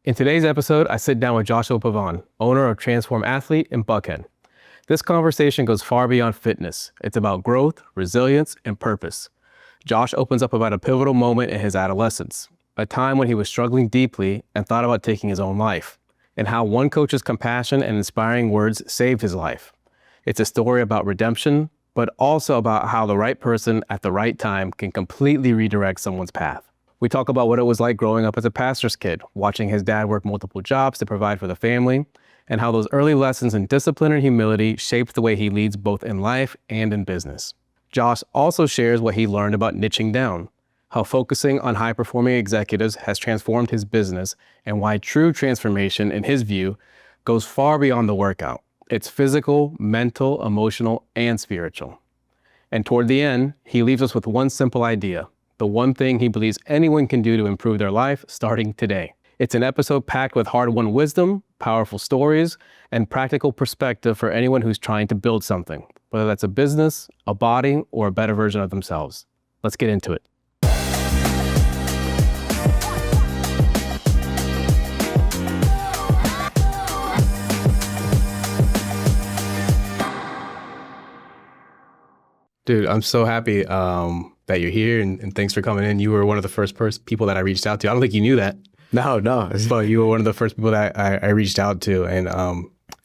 In today's episode, I sit down with Joshua Pavón, owner of Transform Athlete in Buckhead. This conversation goes far beyond fitness. It's about growth, resilience, and purpose. Josh opens up about a pivotal moment in his adolescence, a time when he was struggling deeply and thought about taking his own life, and how one coach's compassion and inspiring words saved his life. It's a story about redemption, but also about how the right person at the right time can completely redirect someone's path. We talk about what it was like growing up as a pastor's kid, watching his dad work multiple jobs to provide for the family, and how those early lessons in discipline and humility shaped the way he leads both in life and in business. Josh also shares what he learned about niching down, how focusing on high-performing executives has transformed his business, and why true transformation, in his view, goes far beyond the workout. It's physical, mental, emotional, and spiritual. And toward the end, he leaves us with one simple idea, the one thing he believes anyone can do to improve their life starting today. It's an episode packed with hard-won wisdom, powerful stories, and practical perspective for anyone who's trying to build something, whether that's a business, a body, or a better version of themselves. Let's get into it. Dude, I'm so happy that you're here, and thanks for coming in. You were one of the first people that I reached out to. I don't think you knew that. No. But you were one of the first people that I reached out to, and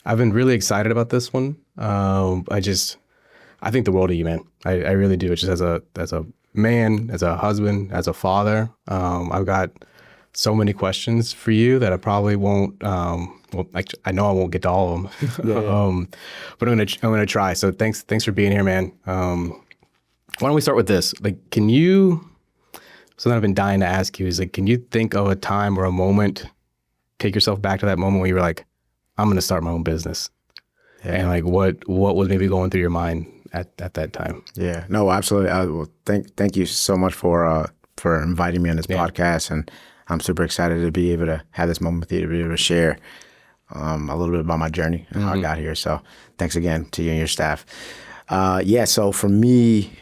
I've been really excited about this one. I think the world of you, man. I really do. It's just as a man, as a husband, as a father. I've got so many questions for you that I probably won't. I know I won't get to all of them. Yeah. But I'm gonna try. So thanks for being here, man. Why don't we start with this? Something I've been dying to ask you is can you think of a time or a moment, take yourself back to that moment where you were like, I'm going to start my own business. Yeah. And what was maybe going through your mind at that time? Yeah, no, absolutely. Well, thank you so much for inviting me on this podcast. And I'm super excited to be able to have this moment with you, to be able to share a little bit about my journey and how I got here. So thanks again to you and your staff. So for me,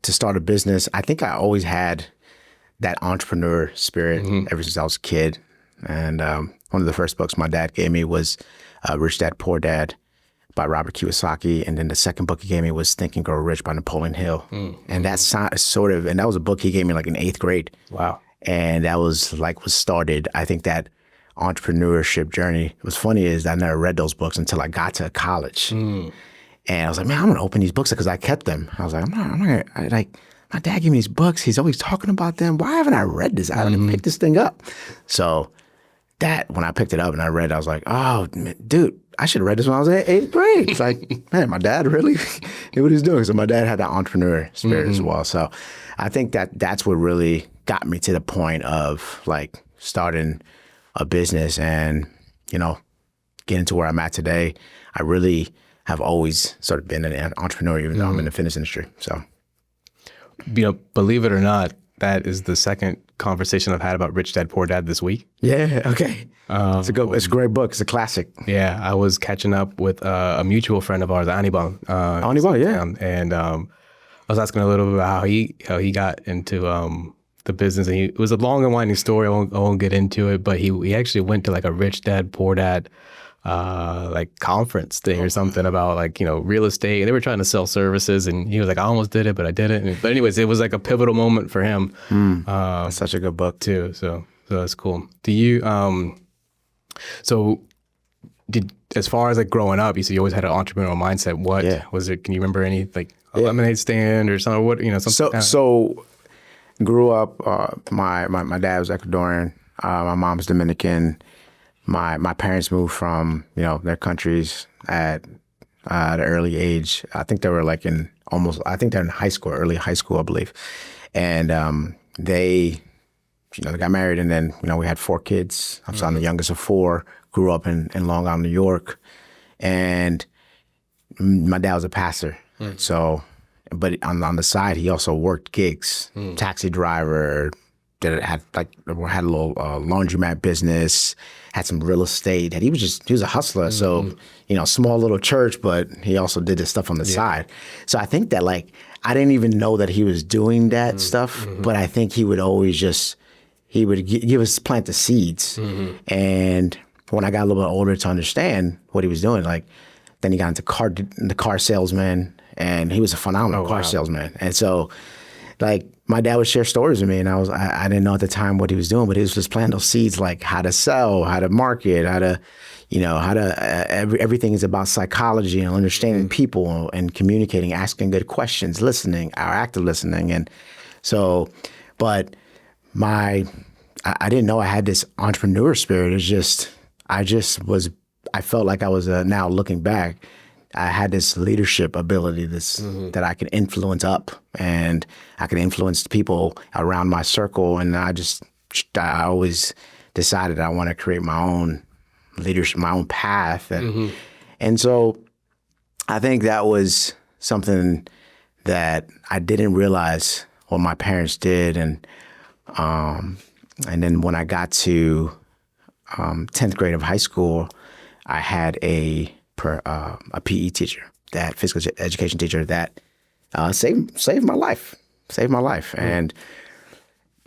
to start a business, I think I always had that entrepreneur spirit ever since I was a kid. And one of the first books my dad gave me was Rich Dad, Poor Dad by Robert Kiyosaki. And then the second book he gave me was Think and Grow Rich by Napoleon Hill. And that's and that was a book he gave me in 8th grade. Wow. And that was was started, I think, that entrepreneurship journey. What's funny is I never read those books until I got to college. And I was like, man, I'm going to open these books because I kept them. I was like, I'm not my dad gave me these books. He's always talking about them. Why haven't I read this? I haven't picked this thing up. So when I picked it up and I read it, I was like, oh, man, dude, I should have read this when I was in 8th grade. It's like, man, my dad really knew what he was doing. So my dad had that entrepreneur spirit as well. So I think that's what really got me to the point of starting a business and, getting to where I'm at today. I really have always sort of been an entrepreneur, even though I'm in the fitness industry. So, believe it or not, that is the second conversation I've had about Rich Dad, Poor Dad this week. Yeah. Okay. It's a great book. It's a classic. Yeah. I was catching up with a mutual friend of ours, Anibal. Anibal, yeah. And I was asking a little bit about how he got into the business, and it was a long and winding story. I won't get into it, but he actually went to a Rich Dad, Poor Dad conference thing or something about real estate. They were trying to sell services, and he was like, I almost did it, but I didn't. But anyways, it was a pivotal moment for him. That's such a good book too. So that's cool. Do you, as far as growing up, you said you always had an entrepreneurial mindset. What was it? Can you remember any a lemonade stand or something? What, something? So grew up, my dad was Ecuadorian. My mom's Dominican. My parents moved from, their countries at an early age. I think they were they're in high school, early high school, I believe. And they got married, and then, we had 4 kids. I'm the youngest of 4, grew up in Long Island, New York. And my dad was a pastor. So, but on the side, he also worked gigs, taxi driver, had a little laundromat business, had some real estate. And he was a hustler. So, small little church, but he also did this stuff on the side. So I think that I didn't even know that he was doing that stuff, but I think he would always just he would give us plant the seeds. And when I got a little bit older to understand what he was doing, like then he got into the car salesman, and he was a phenomenal car salesman. And so like my dad would share stories with me, and I didn't know at the time what he was doing, but he was just planting those seeds, like how to sell, how to market, how to, everything is about psychology and understanding people and communicating, asking good questions, listening, our active listening. And so, but I didn't know I had this entrepreneur spirit. I felt like I was now looking back, I had this leadership ability, that I could influence up, and I could influence the people around my circle. And I always decided I want to create my own leadership, my own path. And so I think that was something that I didn't realize what my parents did. And then when I got to 10th grade of high school, I had a PE teacher, that physical education teacher, that saved my life. And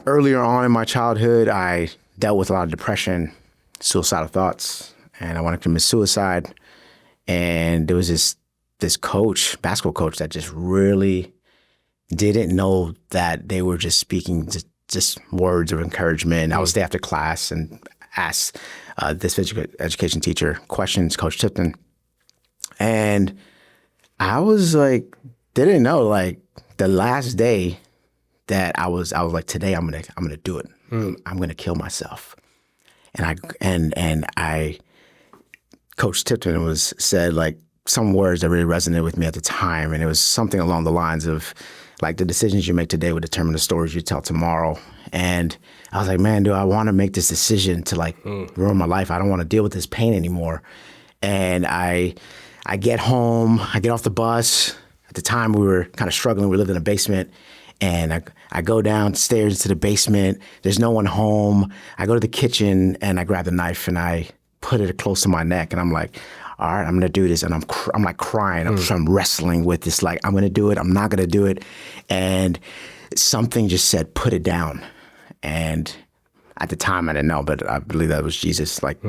earlier on in my childhood, I dealt with a lot of depression, suicidal thoughts, and I wanted to commit suicide. And there was this coach, basketball coach, that just really didn't know that they were just speaking just words of encouragement. I would stay after class and ask this physical education teacher questions, Coach Tipton. And I was like, didn't know, like the last day that I was like, today I'm gonna do it. I'm gonna kill myself. And I Coach Tipton said like some words that really resonated with me at the time, and it was something along the lines of like, the decisions you make today will determine the stories you tell tomorrow. And I was like, man, do I want to make this decision to like ruin my life? I don't want to deal with this pain anymore. And I get home, I get off the bus. At the time we were kind of struggling. We lived in a basement, and I go downstairs to the basement. There's no one home. I go to the kitchen and I grab the knife and I put it close to my neck, and I'm like, all right, I'm gonna do this. And I'm like crying. I'm wrestling with this, like, I'm gonna do it, I'm not gonna do it. And something just said, put it down. And at the time I didn't know, but I believe that was Jesus, like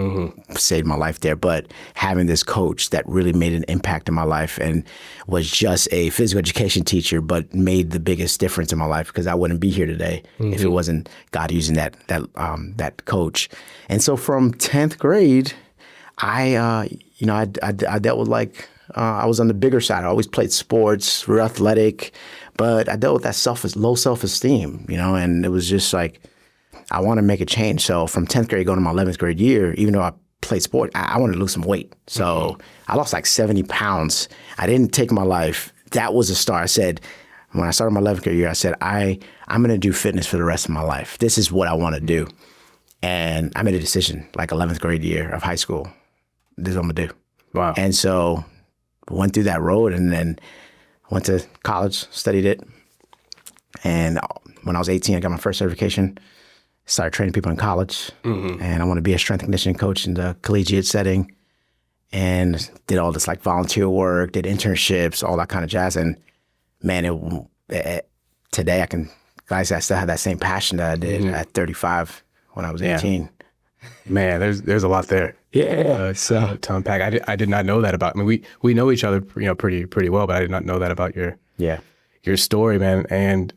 saved my life there. But having this coach that really made an impact in my life and was just a physical education teacher, but made the biggest difference in my life, because I wouldn't be here today if it wasn't God using that coach. And so from 10th grade, I dealt with like, I was on the bigger side. I always played sports, real athletic, but I dealt with that low self-esteem, and it was just like, I want to make a change. So from 10th grade going to my 11th grade year, even though I played sport, I wanted to lose some weight. So I lost like 70 pounds. I didn't take my life. That was a start. I said, when I started my 11th grade year, I said, I'm going to do fitness for the rest of my life. This is what I want to do. And I made a decision like 11th grade year of high school. This is what I'm going to do. Wow. And so went through that road, and then went to college, studied it. And when I was 18, I got my first certification. Started training people in college, and I want to be a strength and conditioning coach in the collegiate setting, and did all this like volunteer work, did internships, all that kind of jazz. And man, today I still have that same passion that I did at 35 when I was 18. Man, there's a lot there. Yeah, so to unpack. I did not know that about. I mean, we know each other, pretty well, but I did not know that about your story, man. And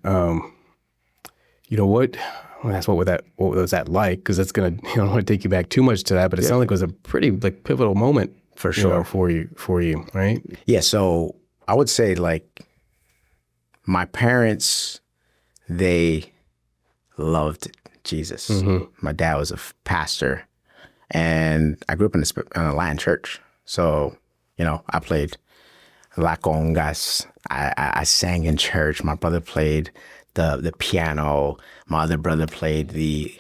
what. Well, that's what was that like? Because that's gonna, I don't want to take you back too much to that, but it sounds like it was a pretty like pivotal moment for sure for you, right? Yeah. So I would say like my parents, they loved Jesus. My dad was a pastor, and I grew up in a Latin church. So I played la congas. I sang in church. My brother played the piano. My other brother played the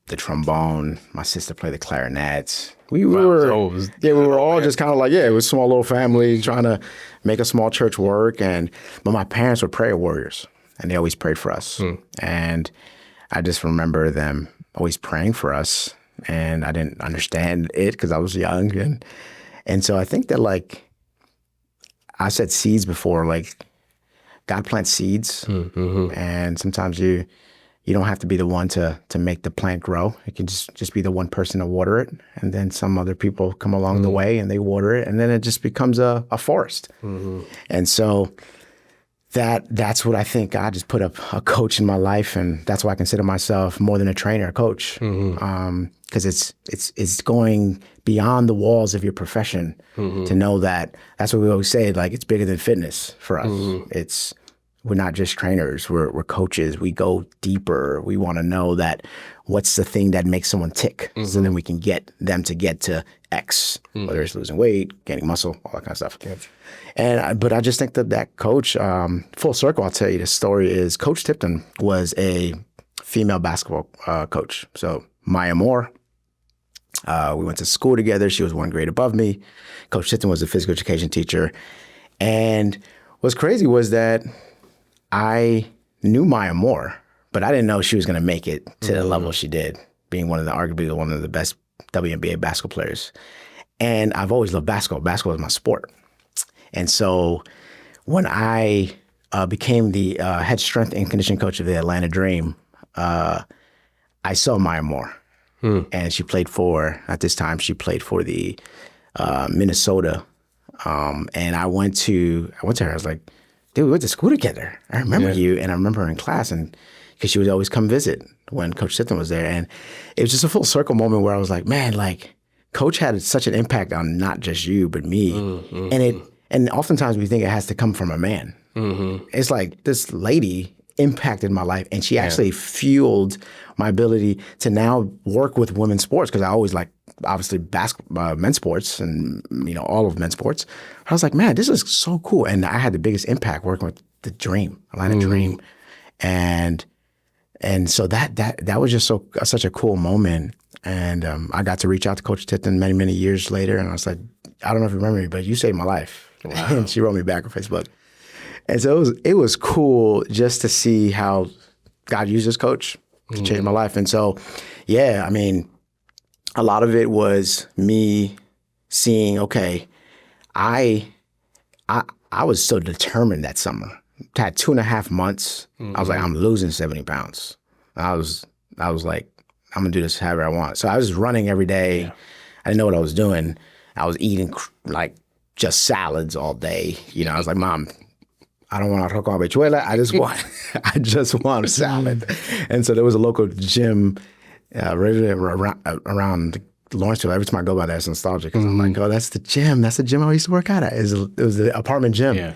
trombone. My sister played the clarinet. We were all just kind of like, it was a small little family trying to make a small church work. But my parents were prayer warriors, and they always prayed for us. And I just remember them always praying for us, and I didn't understand it because I was young. And so I think that, like, I said seeds before, like, God plants seeds, and sometimes you you don't have to be the one to make the plant grow. It can just be the one person to water it, and then some other people come along the way and they water it, and then it just becomes a forest. And so that's what I think. God just put a coach in my life, and that's why I consider myself more than a trainer, a coach, because it's going beyond the walls of your profession to know that. That's what we always say. Like, it's bigger than fitness for us. We're not just trainers. We're coaches. We go deeper. We want to know that what's the thing that makes someone tick, so then we can get them to get to X, whether it's losing weight, gaining muscle, all that kind of stuff. But I just think that coach, full circle, I'll tell you the story is Coach Tipton was a female basketball coach. So Maya Moore, we went to school together. She was one grade above me. Coach Tipton was a physical education teacher. And what's crazy was that I knew Maya Moore, but I didn't know she was going to make it to the level she did, being arguably one of the best WNBA basketball players. And I've always loved basketball. Basketball is my sport. And so when I became the head strength and conditioning coach of the Atlanta Dream, I saw Maya Moore. And she played at this time, she played for the Minnesota. And I went to her. I was like, dude, we went to school together. I remember you, and I remember her in class, and because she would always come visit when Coach Tipton was there. And it was just a full circle moment where I was like, man, like, Coach had such an impact on not just you, but me. And oftentimes we think it has to come from a man. It's like this lady impacted my life, and she actually fueled my ability to now work with women's sports, because I always like, obviously, men's sports and, all of men's sports. I was like, man, this is so cool. And I had the biggest impact working with the Dream, Atlanta Dream. And so that was just such a cool moment. And I got to reach out to Coach Tipton many, many years later. And I was like, I don't know if you remember me, but you saved my life. Wow. And she wrote me back on Facebook. And so it was cool just to see how God used this coach to change my life. And so, yeah, I mean, a lot of it was me seeing, okay, I was so determined that summer. I had 2.5 months. I was like, I'm losing 70 pounds. I was like, I'm gonna do this however I want. So I was running every day. Yeah. I didn't know what I was doing. I was eating like just salads all day. I was like, Mom, I don't want arroz con habichuela. I just want a salad. And so there was a local gym around Lawrenceville. Every time I go by there, it's nostalgic, because I'm like, oh, that's the gym. That's the gym I used to work out at. It was the apartment gym. Yeah.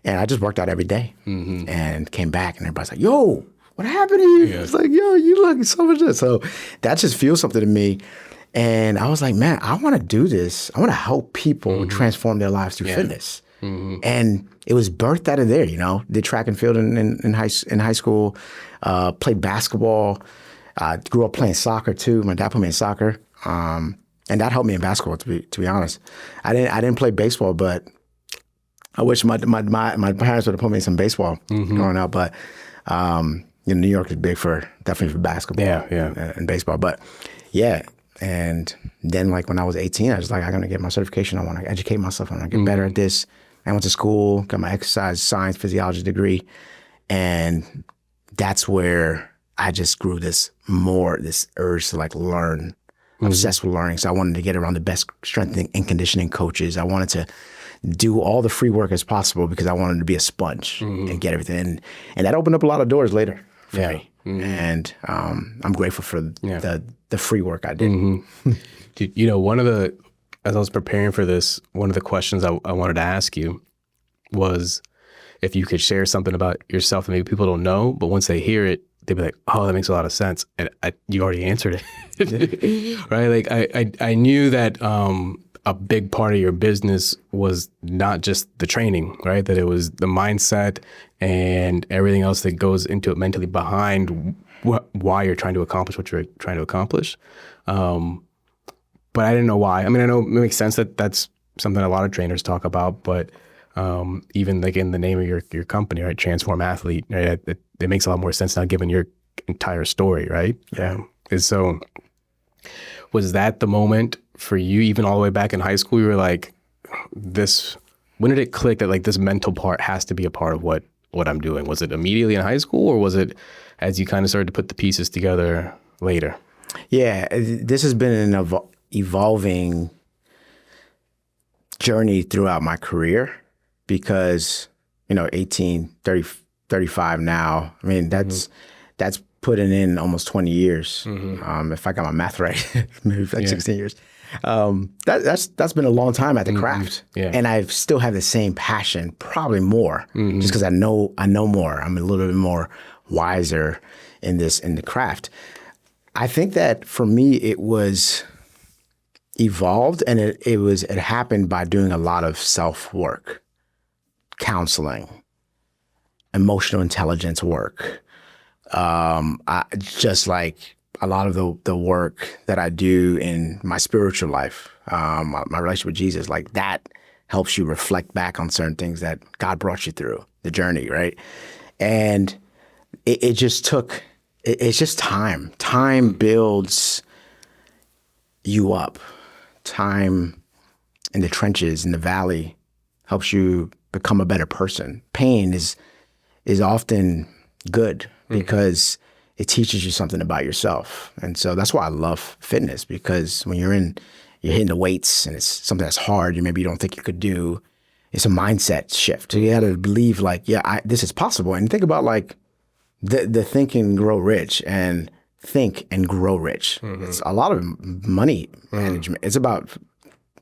And I just worked out every day and came back, and everybody's like, yo, what happened to you? Yeah. It's like, yo, you look so much good. So that just feels something to me. And I was like, man, I want to do this. I want to help people transform their lives through fitness. And it was birthed out of there, Did track and field in high school, played basketball, grew up playing soccer too. My dad put me in soccer. And that helped me in basketball, to be honest. I didn't play baseball, but I wish my parents would have put me in some baseball growing up. But New York is big definitely for basketball and baseball. But yeah. And then, like, when I was 18, I was like, I'm going to get my certification. I want to educate myself. I want to get better at this. I went to school, got my exercise science physiology degree. And that's where I just grew this urge to, like, learn. Obsessed with learning. So I wanted to get around the best strength and conditioning coaches. I wanted to do all the free work as possible, because I wanted to be a sponge and get everything. And that opened up a lot of doors later for me. And I'm grateful for the free work I did. As I was preparing for this, one of the questions I wanted to ask you was if you could share something about yourself that maybe people don't know, but once they hear it, they'd be like, oh, that makes a lot of sense. And you already answered it, right? Like I knew that a big part of your business was not just the training, right? That it was the mindset and everything else that goes into it mentally behind why you're trying to accomplish what you're trying to accomplish. But I didn't know why. I mean, I know it makes sense that that's something a lot of trainers talk about, but even like in the name of your company, right? Transform Athlete, right? It makes a lot more sense now given your entire story, right? Yeah. And so was that the moment for you, even all the way back in high school, you were like, when did it click that like this mental part has to be a part of what what I'm doing? Was it immediately in high school, or was it as you kind of started to put the pieces together later? Yeah, this has been an evolving journey throughout my career because, 18, 30, 35 now. I mean, that's putting in almost 20 years. If I got my math right, maybe like 16 years. That's been a long time at the craft. Yeah. And I still have the same passion, probably more, just because I know more. I'm a little bit more wiser in the craft. I think that for me, it was evolved, and it happened by doing a lot of self-work, counseling, emotional intelligence work. Just like a lot of the work that I do in my spiritual life, my relationship with Jesus, like that helps you reflect back on certain things that God brought you through the journey, right? And it just took, it's just time. Time builds you up. Time in the trenches, in the valley, helps you become a better person. Pain is often good because it teaches you something about yourself. And so that's why I love fitness, because when you're hitting the weights and it's something that's hard, maybe you don't think you could do, it's a mindset shift. So you got to believe this is possible. And think about the think and grow rich and think and grow rich. It's a lot of money management. It's about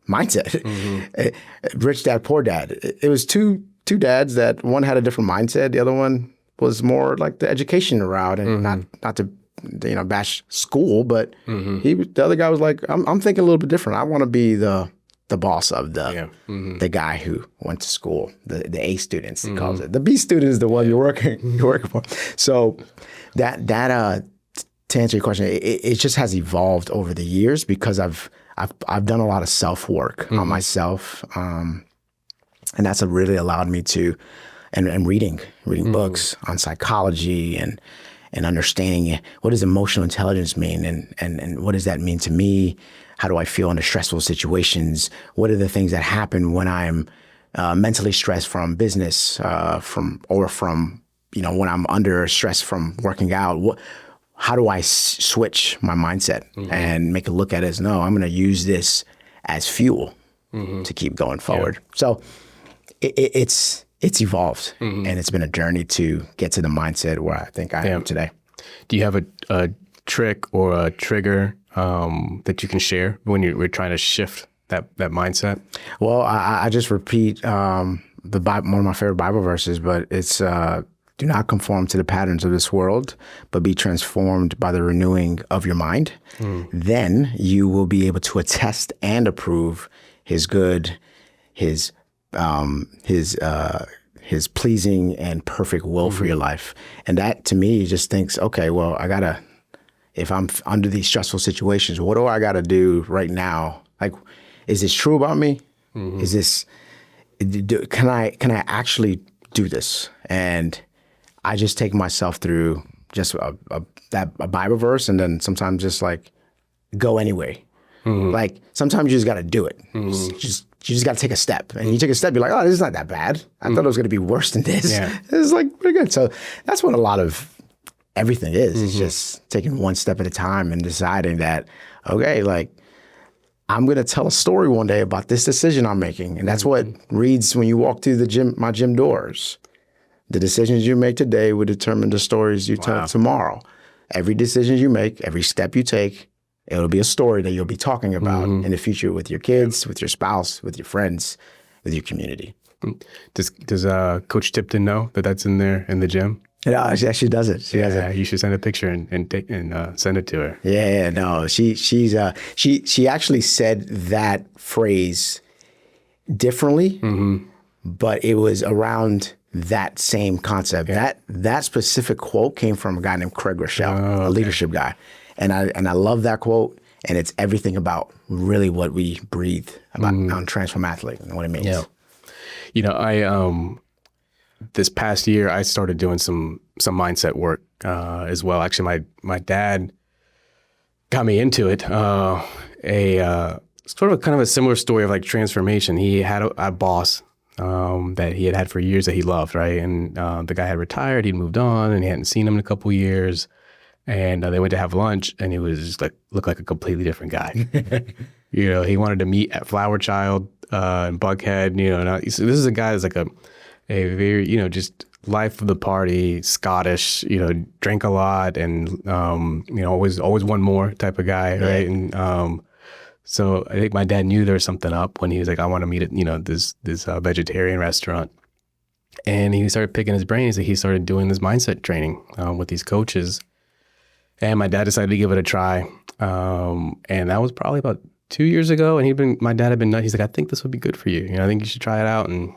mindset. Rich dad, poor dad. It was two dads that one had a different mindset. The other one was more like the education route, and not to bash school, but the other guy was like, I'm thinking a little bit different. I want to be the boss of the guy who went to school, the A students, he calls it. The B student is the one you're working for. So that to answer your question, it just has evolved over the years because I've done a lot of self work on myself, and that's really allowed me to, and reading books on psychology and understanding what does emotional intelligence mean, and what does that mean to me? How do I feel under stressful situations? What are the things that happen when I'm mentally stressed from business, from when I'm under stress from working out? How do I switch my mindset and make a look at it as, no, I'm going to use this as fuel to keep going forward. So it's evolved, and it's been a journey to get to the mindset where I think I am today. Do you have a trick or a trigger that you can share when we're trying to shift that mindset? Well, I just repeat one of my favorite Bible verses, but it's do not conform to the patterns of this world, but be transformed by the renewing of your mind. Then you will be able to attest and approve his good, his pleasing and perfect will for your life. And that to me just thinks, okay, well, if I'm under these stressful situations, what do I got to do right now? Like, is this true about me? Is this, can I actually do this? And I just take myself through just a Bible verse, and then sometimes just go anyway. Like sometimes you just got to do it. You just got to take a step, and you take a step, you're like, oh, this is not that bad. I thought it was going to be worse than this. Yeah. It's pretty good. So that's what a lot of everything is. It's just taking one step at a time and deciding that, okay, I'm going to tell a story one day about this decision I'm making. And that's what reads when you walk through my gym doors. The decisions you make today will determine the stories you tell tomorrow. Every decision you make, every step you take, it'll be a story that you'll be talking about in the future with your kids, with your spouse, with your friends, with your community. Does Coach Tipton know that that's in there in the gym? Yeah, she does it. She does it. You should send a picture and send it to her. Yeah, no, she actually said that phrase differently, but it was around that same concept. Yeah. That specific quote came from a guy named Craig Rochelle, a leadership guy. And I love that quote, and it's everything about really what we breathe about on Transform Athlete and what it means. Yeah. I this past year I started doing some mindset work as well. Actually, my dad got me into it. Sort of kind of a similar story of transformation. He had a boss that he had for years that he loved, right? And the guy had retired, he'd moved on, and he hadn't seen him in a couple of years. And they went to have lunch, and he was just like, looked like a completely different guy. He wanted to meet at Flower Child in Buckhead. Now, this is a guy that's like a very, just life of the party, Scottish. Drank a lot, and always want more type of guy, right? And so I think my dad knew there was something up when he was like, I want to meet at this vegetarian restaurant. And he started picking his brains. He started doing this mindset training with these coaches. And my dad decided to give it a try. And that was probably about 2 years ago. And my dad had been nuts. He's like, I think this would be good for you. I think you should try it out. And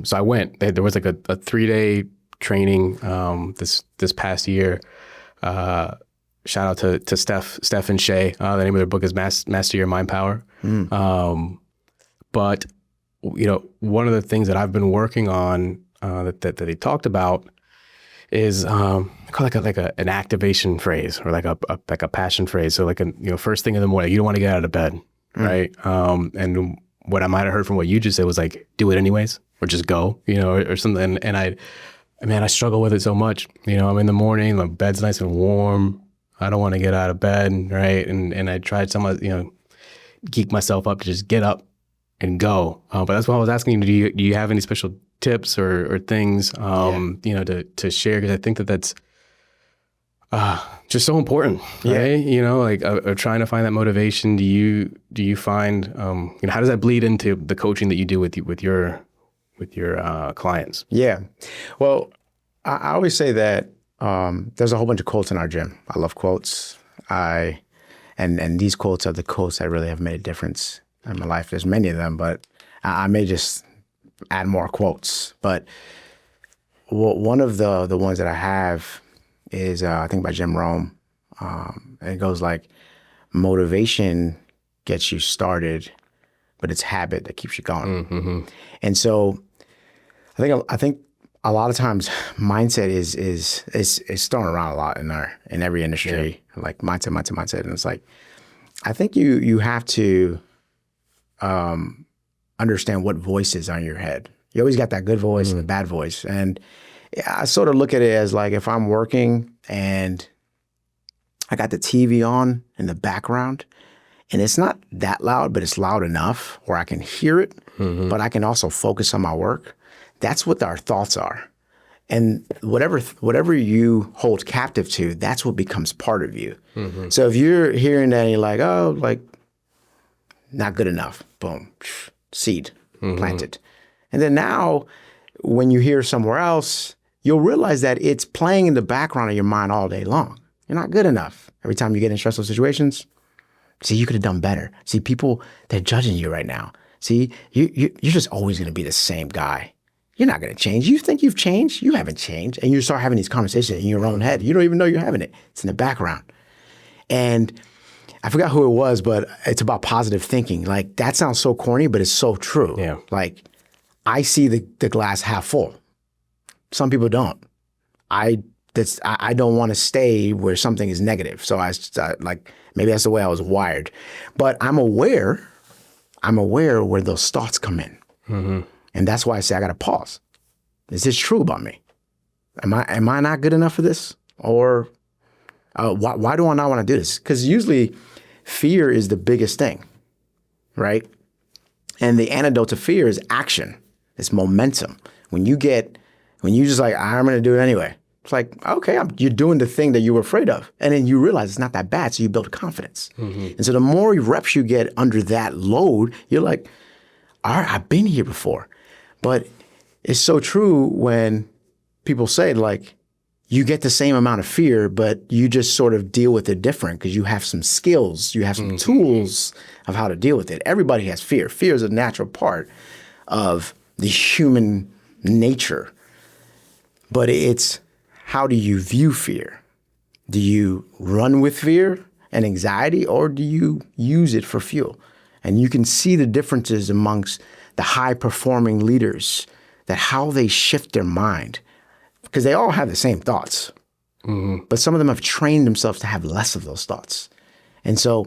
so I went. There was like a 3-day training this past year. Shout out to Steph and Shay. The name of their book is Master Your Mind Power. But one of the things that I've been working on that they talked about is I call it like an activation phrase, or like a passion phrase. So like first thing in the morning, you don't want to get out of bed, right? And what I might have heard from what you just said was like, do it anyways, or just go, or something. And I struggle with it so much. I'm in the morning, my bed's nice and warm. I don't want to get out of bed, right? And I tried geek myself up to just get up and go. But that's why I was asking you, do you have any special tips or things, to share? Because I think that's just so important, right? Of trying to find that motivation. Do you find, how does that bleed into the coaching that you do with your clients? Yeah. Well, I always say that there's a whole bunch of quotes in our gym. I love quotes. And these quotes are the quotes that really have made a difference in my life. There's many of them, but I may just add more quotes. But one of the ones that I have is I think by Jim Rohn. And it goes like, motivation gets you started, but it's habit that keeps you going. And so I think a lot of times mindset is thrown around a lot in every industry, like mindset. And it's like, I think you have to understand what voices are in your head. You always got that good voice and the bad voice. And I sort of look at it as like, if I'm working and I got the TV on in the background and it's not that loud, but it's loud enough where I can hear it, but I can also focus on my work. That's what our thoughts are. And whatever you hold captive to, that's what becomes part of you. So if you're hearing that and you're like, oh, like, not good enough, boom, seed planted. And then now when you hear somewhere else, you'll realize that it's playing in the background of your mind all day long. You're not good enough. Every time you get in stressful situations, see, you could have done better. See, people, they're judging you right now. See, you're just always going to be the same guy. You're not going to change. You think you've changed? You haven't changed. And you start having these conversations in your own head. You don't even know you're having it. It's in the background. And I forgot who it was, but it's about positive thinking. Like, that sounds so corny, but it's so true. Yeah. Like, I see the glass half full. Some people don't. I don't want to stay where something is negative. So I like, maybe that's the way I was wired. But I'm aware where those thoughts come in. And that's why I say I got to pause. Is this true about me? Am I not good enough for this? Or why do I not want to do this? Because usually fear is the biggest thing, right? And the antidote to fear is action. It's momentum. When you just like, I'm going to do it anyway. It's like, okay, you're doing the thing that you were afraid of. And then you realize it's not that bad, so you build confidence. And so the more reps you get under that load, you're like, all right, I've been here before. But it's so true when people say, like, you get the same amount of fear, but you just sort of deal with it different because you have some skills, you have some tools of how to deal with it. Everybody has fear. Fear is a natural part of the human nature. But it's, how do you view fear? Do you run with fear and anxiety, or do you use it for fuel? And you can see the differences amongst the high-performing leaders, that how they shift their mind, because they all have the same thoughts. But some of them have trained themselves to have less of those thoughts. And so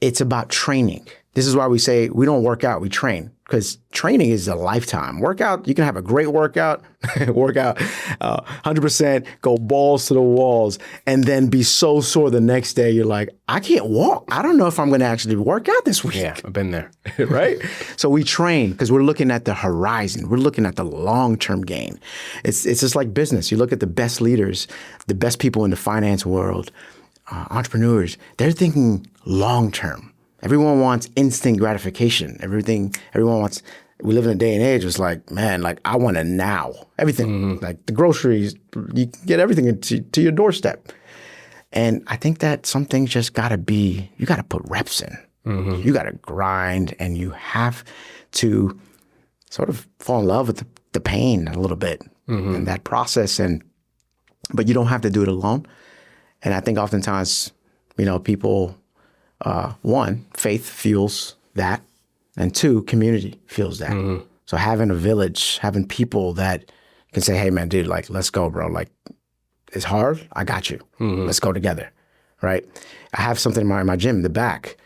it's about training. This is why we say we don't work out, we train. because training is a lifetime. Workout, you can have a great workout, 100%, go balls to the walls, and then be so sore the next day. You're like, I can't walk. I don't know if I'm going to actually work out this week. Yeah, I've been there. Right? So we train because we're looking at the horizon. We're looking at the long-term gain. It's just like business. You look at the best leaders, the best people in the finance world, entrepreneurs, they're thinking long-term. Everyone wants instant gratification. Everyone wants, we live in a day and age, it's like, man, like I want it now. Everything, like the groceries, you get everything to your doorstep. And I think that some things just gotta be, you gotta put reps in. You gotta grind, and you have to sort of fall in love with the pain a little bit in that process. But you don't have to do it alone. And I think oftentimes, people, one, faith fuels that, and two, community fuels that. So having a village, having people that can say, hey man, dude, like, let's go, bro. Like, it's hard. I got you. Let's go together. Right. I have something in my gym in the back.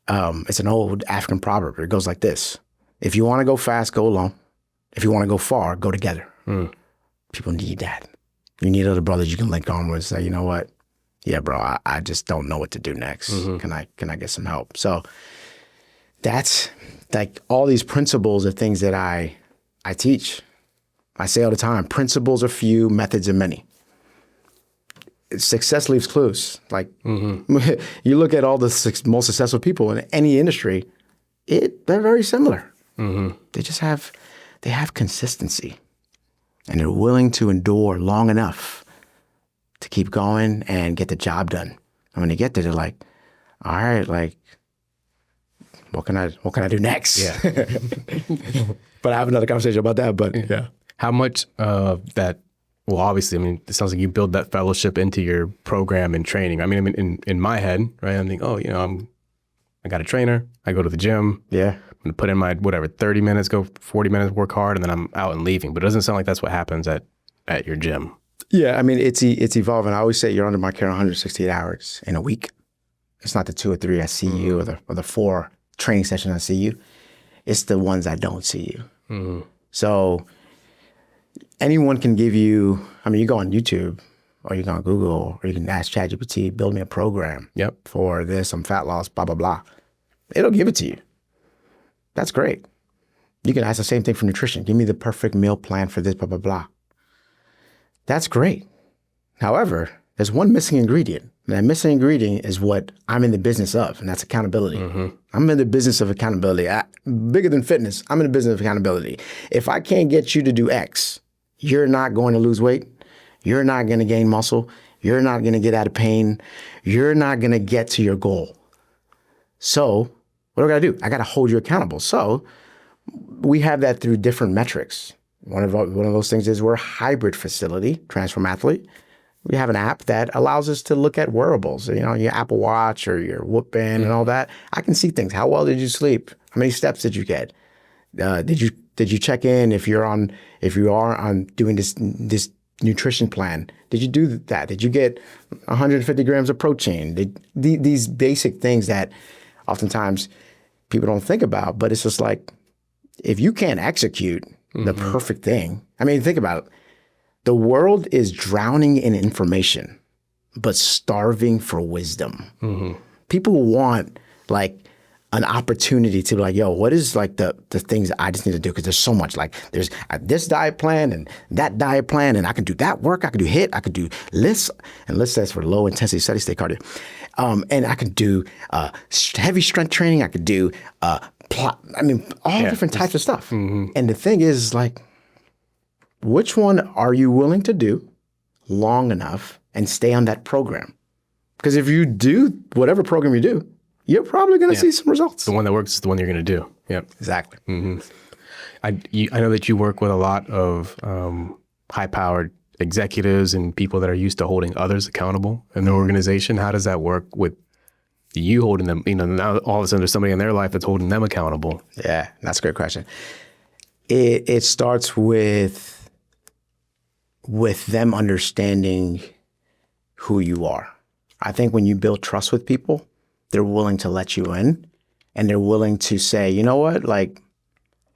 It's an old African proverb. It goes like this. If you want to go fast, go alone. If you want to go far, go together. People need that. You need other brothers you can link on with and say, you know what? Yeah, bro, I just don't know what to do next. Can I get some help? So that's like all these principles are things that I teach. I say all the time, principles are few, methods are many. Success leaves clues. Like you look at all the most successful people in any industry, they're very similar. They just have consistency, and they're willing to endure long enough to keep going and get the job done. And when they get there, they're like, all right, like, what can I do next? Yeah. But I have another conversation about that. But yeah. How much of that, well, obviously, I mean, it sounds like you build that fellowship into your program and training. I mean, in my head, right, I'm thinking, I got a trainer, I go to the gym. Yeah. I'm going to put in my, 30 minutes, go 40 minutes, work hard, and then I'm out and leaving. But it doesn't sound like that's what happens at your gym. Yeah, I mean, it's evolving. I always say you're under my care 168 hours in a week. It's not the 2 or 3 I see you or the 4 training sessions I see you. It's the ones I don't see you. So anyone can give you, I mean, you go on YouTube or you go on Google or you can ask ChatGPT, build me a program for this, some fat loss, blah, blah, blah. It'll give it to you. That's great. You can ask the same thing for nutrition. Give me the perfect meal plan for this, blah, blah, blah. That's great. However, there's one missing ingredient. And that missing ingredient is what I'm in the business of, and that's accountability. I'm in the business of accountability. Bigger than fitness, I'm in the business of accountability. If I can't get you to do X, you're not going to lose weight. You're not going to gain muscle. You're not going to get out of pain. You're not going to get to your goal. So what do I got to do? I got to hold you accountable. So we have that through different metrics. One of those things is we're a hybrid facility, Transform Athlete. We have an app that allows us to look at wearables, your Apple Watch or your Whoop Band and all that. I can see things. How well did you sleep? How many steps did you get? Did you check in if you are on doing this nutrition plan? Did you do that? Did you get 150 grams of protein? These basic things that oftentimes people don't think about, but it's just like, if you can't execute the perfect thing, I mean, think about it. The world is drowning in information, but starving for wisdom. People want like an opportunity to be like, yo, what is like the things that I just need to do? Because there's so much, like there's this diet plan and that diet plan, and I can do that work, I can do HIIT, I could do LIST, and LIST stands for low intensity steady state cardio. And I could do heavy strength training, I could do all different types of stuff. And the thing is like, which one are you willing to do long enough and stay on that program? Because if you do whatever program you do, you're probably going to see some results. The one that works is the one you're going to do. Yep. Exactly. I know that you work with a lot of high-powered executives and people that are used to holding others accountable in their organization. How does that work with you holding them? Now all of a sudden there's somebody in their life that's holding them accountable. Yeah, that's a great question. It starts with them understanding who you are. I think when you build trust with people, they're willing to let you in, and they're willing to say, you know what, like,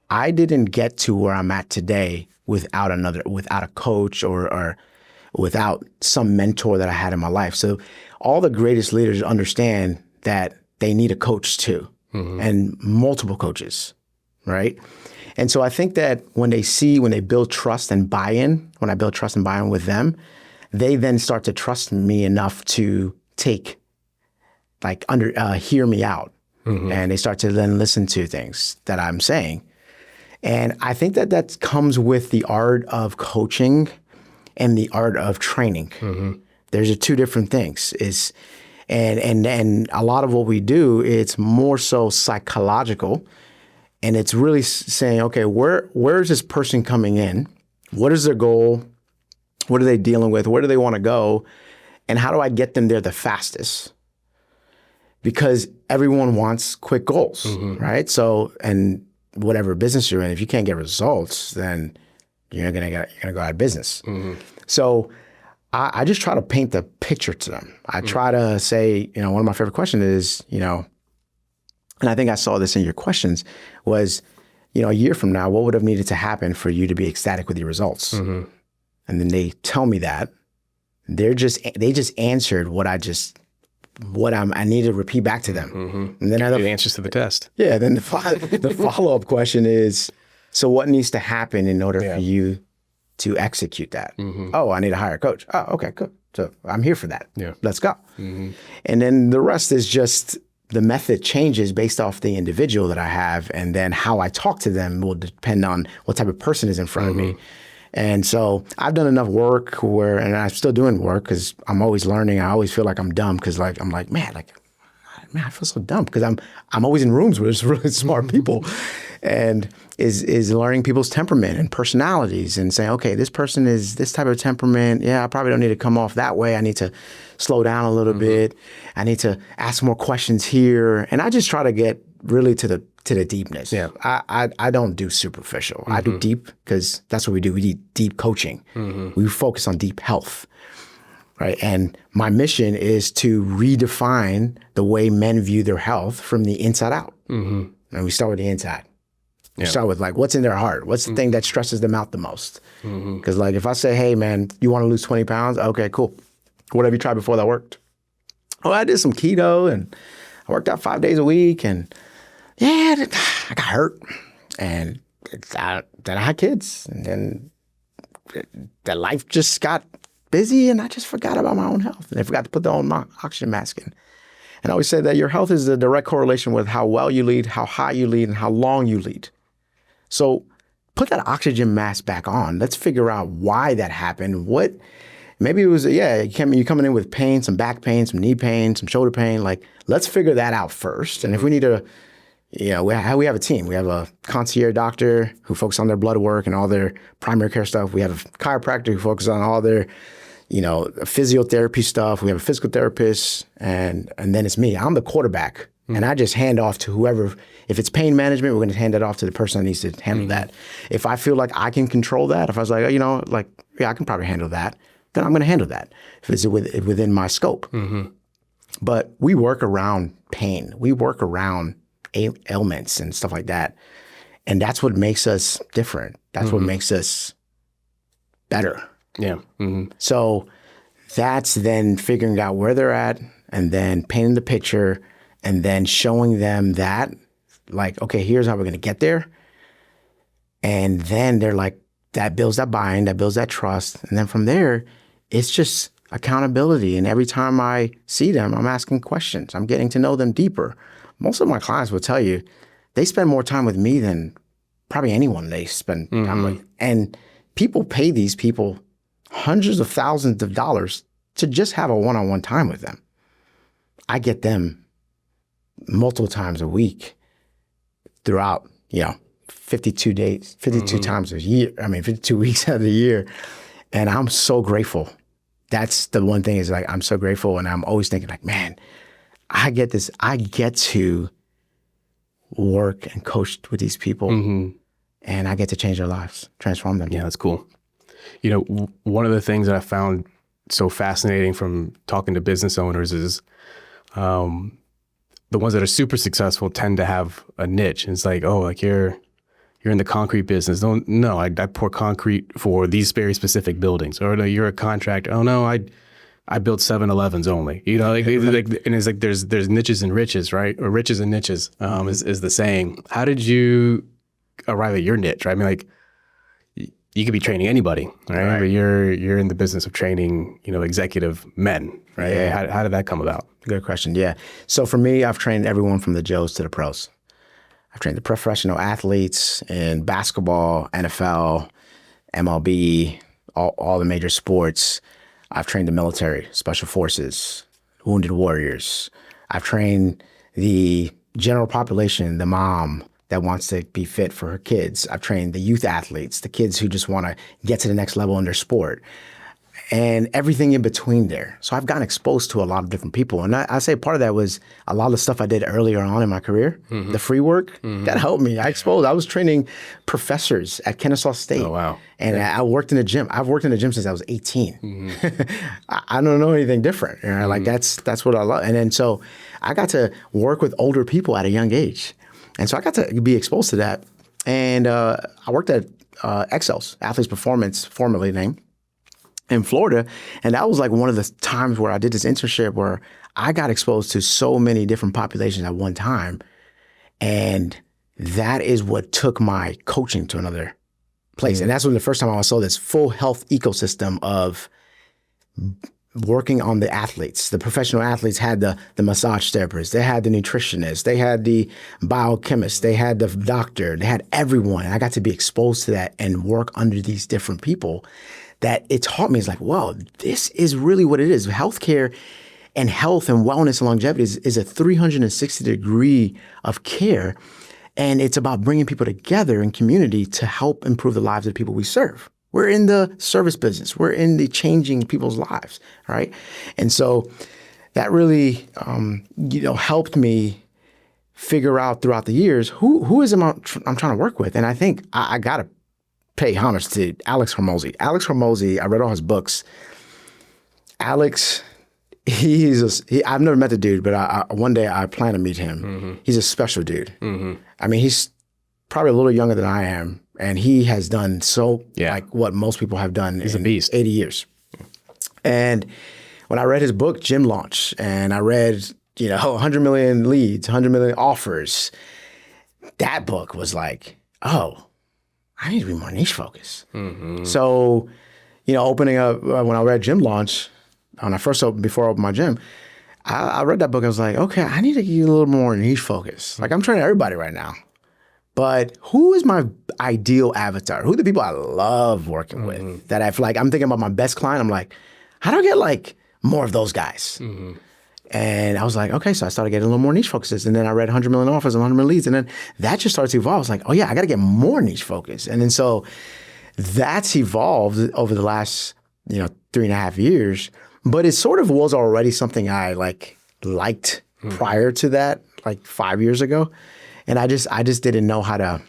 I didn't get to where I'm at today without a coach or without some mentor that I had in my life. So all the greatest leaders understand that they need a coach too, and multiple coaches, right? And so I think that when they build trust and buy-in, when I build trust and buy-in with them, they then start to trust me enough to hear me out. And they start to then listen to things that I'm saying. And I think that comes with the art of coaching and the art of training. There's two different things. And a lot of what we do, it's more so psychological. And it's really saying, okay, where is this person coming in? What is their goal? What are they dealing with? Where do they want to go? And how do I get them there the fastest? Because everyone wants quick goals, right? So, and whatever business you're in, if you can't get results, then you're gonna go out of business. So I just try to paint the picture to them. I try to say, one of my favorite questions is, and I think I saw this in your questions, was, a year from now, what would have needed to happen for you to be ecstatic with your results? And then they tell me that. They just answered what I need to repeat back to them. And then the answers to the test. Yeah. Then the follow-up question is, so what needs to happen in order for you to execute that? Oh, I need to hire a coach. Oh, okay, good. So I'm here for that. Yeah. Let's go. And then the rest is just the method changes based off the individual that I have. And then how I talk to them will depend on what type of person is in front of me. And so I've done enough work and I'm still doing work because I'm always learning. I always feel like I'm dumb because I'm like, man, I feel so dumb because I'm always in rooms where there's really smart people, and is learning people's temperament and personalities and saying, okay, this person is this type of temperament. Yeah, I probably don't need to come off that way. I need to slow down a little bit. I need to ask more questions here. And I just try to get really to the deepness. Yeah. I don't do superficial. I do deep because that's what we do. We do deep coaching. We focus on deep health. Right. And my mission is to redefine the way men view their health from the inside out. And we start with the inside. We start with what's in their heart? What's the thing that stresses them out the most? Because if I say, hey, man, you want to lose 20 pounds? Okay, cool. What have you tried before that worked? Oh, I did some keto and I worked out 5 days a week and I got hurt. And then I had kids. And then that life just got busy and I just forgot about my own health. And I forgot to put the oxygen mask in. And I always say that your health is a direct correlation with how well you lead, how high you lead, and how long you lead. So put that oxygen mask back on. Let's figure out why that happened. Maybe it was, you're coming in with pain, some back pain, some knee pain, some shoulder pain. Let's figure that out first. And if we need to, we have a team. We have a concierge doctor who focuses on their blood work and all their primary care stuff. We have a chiropractor who focuses on all their physiotherapy stuff. We have a physical therapist, and then it's me. I'm the quarterback, and I just hand off to whoever. If it's pain management, we're going to hand it off to the person that needs to handle that. If I feel like I can control that, if I was like, I can probably handle that, then I'm going to handle that if it's within my scope. But we work around pain. We work around ailments and stuff like that, and that's what makes us different. That's what makes us better. Yeah. So that's then figuring out where they're at and then painting the picture and then showing them that, okay, here's how we're going to get there. And then they're like, that builds that buy-in, that builds that trust. And then from there, it's just accountability. And every time I see them, I'm asking questions. I'm getting to know them deeper. Most of my clients will tell you they spend more time with me than probably anyone they spend time with. And people pay these people hundreds of thousands of dollars to just have a one-on-one time with them. I get them multiple times a week throughout, 52 days, 52 times a year. 52 weeks out of the year. And I'm so grateful. That's the one thing is I'm so grateful. And I'm always thinking man, I get to work and coach with these people and I get to change their lives, transform them. Yeah, that's cool. One of the things that I found so fascinating from talking to business owners is the ones that are super successful tend to have a niche. And it's you're you're in the concrete business. No, I pour concrete for these very specific buildings. Or no, you're a contractor. Oh no, I built 7-Elevens only. You know, and it's like there's niches and riches, right? Or riches and niches is the saying. How did you arrive at your niche? Right? I mean, like you could be training anybody, right? But you're in the business of training, executive men, right? Yeah. How did that come about? Good question. Yeah. So for me, I've trained everyone from the Joes to the pros. I've trained the professional athletes in basketball, NFL, MLB, all the major sports. I've trained the military, special forces, wounded warriors. I've trained the general population, the mom that wants to be fit for her kids. I've trained the youth athletes, the kids who just want to get to the next level in their sport, and everything in between there. So I've gotten exposed to a lot of different people. And I say part of that was a lot of the stuff I did earlier on in my career, the free work, that helped me. I was training professors at Kennesaw State. Oh, wow. And I worked in the gym. I've worked in the gym since I was 18. I don't know anything different. You know? Like that's what I love. And then so I got to work with older people at a young age. And so I got to be exposed to that. And I worked at Excels, Athletes Performance, formerly named, in Florida. And that was like one of the times where I did this internship where I got exposed to so many different populations at one time. And that is what took my coaching to another place. And that's when the first time I saw this full health ecosystem of working on the athletes. The professional athletes had the massage therapists, they had the nutritionists, they had the biochemists, they had the doctor, they had everyone. And I got to be exposed to that and work under these different people that it taught me. It's like, wow, this is really what it is. Healthcare and health and wellness and longevity is a 360 degree of care. And it's about bringing people together in community to help improve the lives of the people we serve. We're in the service business. We're in the changing people's lives, right? And so that really, helped me figure out throughout the years who is I'm trying to work with. And I think I got to pay homage to Alex Hormozi. Alex Hormozi, I read all his books. Alex, I've never met the dude, but one day I plan to meet him. He's a special dude. I mean, he's probably a little younger than I am, and he has done like what most people have done. He's a beast. 80 years. And when I read his book, Gym Launch, and I read, 100 million leads, 100 million offers, that book was like, oh, I need to be more niche focused. So, opening up, when I read Gym Launch, before I opened my gym, I read that book. I was like, okay, I need to get a little more niche focused. Like I'm training everybody right now, but who is my ideal avatar? Who are the people I love working with that I'm thinking about my best client. I'm like, how do I get like more of those guys? And I was like, okay, so I started getting a little more niche focused. And then I read 100 million offers and 100 million leads. And then that just started to evolve. I was like, oh yeah, I got to get more niche focused. And then so that's evolved over the last, 3.5 years. But it sort of was already something I liked prior to that, like 5 years ago. And I just didn't know how to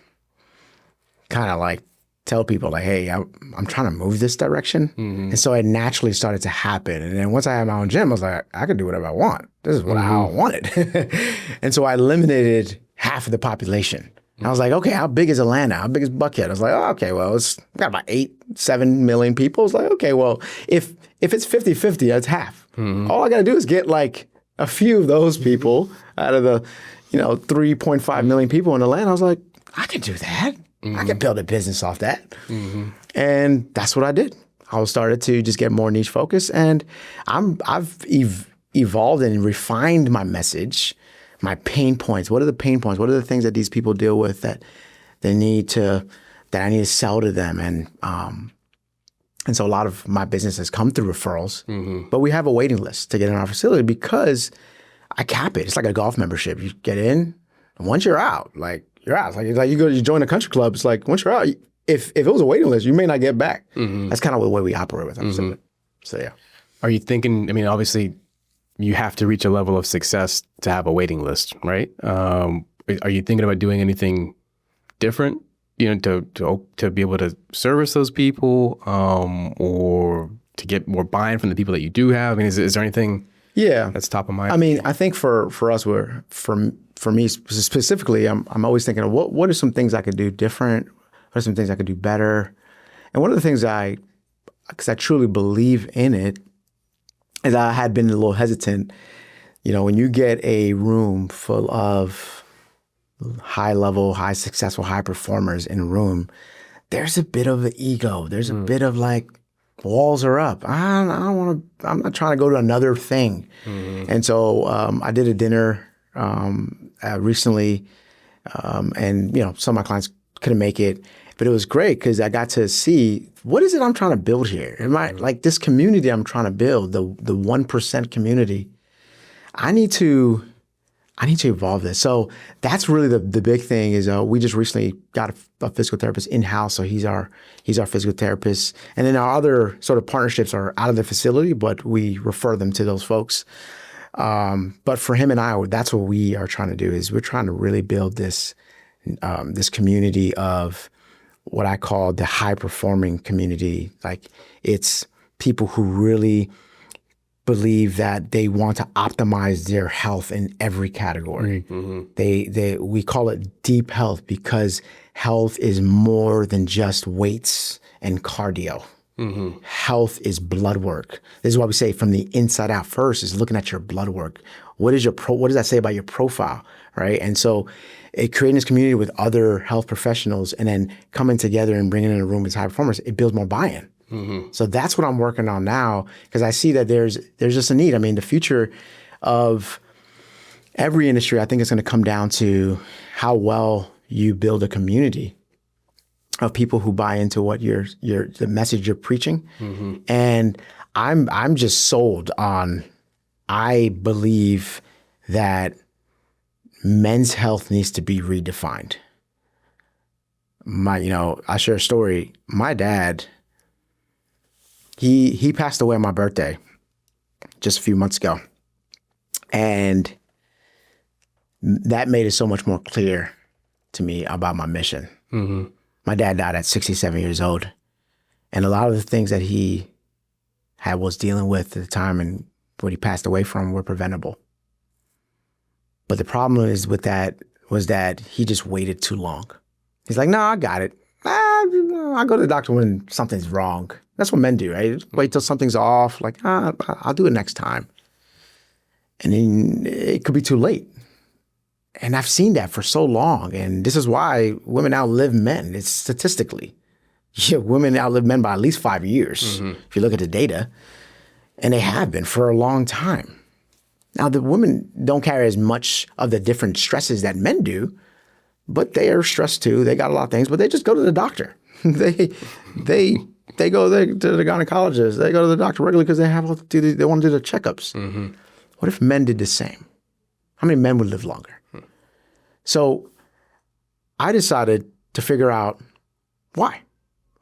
kind of like tell people like, hey, I'm trying to move this direction. And so it naturally started to happen. And then once I had my own gym, I was like, I can do whatever I want. This is how I want it. And so I eliminated half of the population. And I was like, okay, how big is Atlanta? How big is Buckhead? I was like, oh, okay, well, it's got about 8-7 million people. It's like, okay, well, if it's 50-50, that's half. All I got to do is get like a few of those people out of the, 3.5 million people in Atlanta. I was like, I can do that. I can build a business off that. And that's what I did. I started to just get more niche focused, and I've evolved and refined my message, my pain points. What are the pain points? What are the things that these people deal with that I need to sell to them? And so a lot of my business has come through referrals, but we have a waiting list to get in our facility because I cap it. It's like a golf membership. You get in, and once you're out, you're out. It's like you join a country club. It's like once you're out, if it was a waiting list, you may not get back. That's kind of the way we operate with them. So yeah. Are you thinking? I mean, obviously, you have to reach a level of success to have a waiting list, right? Are you thinking about doing anything different? To be able to service those people, or to get more buy-in from the people that you do have. I mean, is there anything? Yeah, that's top of mind. I mean, I think for us, for me specifically, I'm always thinking of what are some things I could do different? What are some things I could do better? And one of the things because I truly believe in it, is I had been a little hesitant. You know, when you get a room full of high level, high successful, high performers in a room, there's a bit of an ego. There's a bit of like, walls are up. I don't want to, I'm not trying to go to another thing. And so I did a dinner recently, and you know, some of my clients couldn't make it, but it was great because I got to see what is it I'm trying to build here. Am I like this community I'm trying to build, the 1% community? I need to evolve this. So that's really the big thing is we just recently got a physical therapist in-house. So he's our physical therapist. And then our other sort of partnerships are out of the facility, but we refer them to those folks. But for him and I, that's what we are trying to do is we're trying to really build this community of what I call the high performing community. Like it's people who really believe that they want to optimize their health in every category. We call it deep health because health is more than just weights and cardio. Health is blood work. This is why we say from the inside out first is looking at your blood work. What does that say about your profile, right? And so creating this community with other health professionals and then coming together and bringing in a room with high performers, it builds more buy-in. So that's what I'm working on now because I see that there's just a need. I mean, the future of every industry, I think it's going to come down to how well you build a community of people who buy into what the message you're preaching. And I'm just sold on, I believe that men's health needs to be redefined. I share a story. My dad, he passed away on my birthday just a few months ago. And that made it so much more clear to me about my mission. My dad died at 67 years old. And a lot of the things that he was dealing with at the time and what he passed away from were preventable. But the problem was that he just waited too long. He's like, no, I got it. I'll go to the doctor when something's wrong. That's what men do, right? Wait till something's off. Like, I'll do it next time. And then it could be too late. And I've seen that for so long. And this is why women outlive men. It's statistically. Women outlive men by at least 5 years, if you look at the data. And they have been for a long time. Now, the women don't carry as much of the different stresses that men do, but they are stressed too. They got a lot of things, but they just go to the doctor. They go to the gynecologist. They go to the doctor regularly because they want to do the checkups. What if men did the same? How many men would live longer? So I decided to figure out why.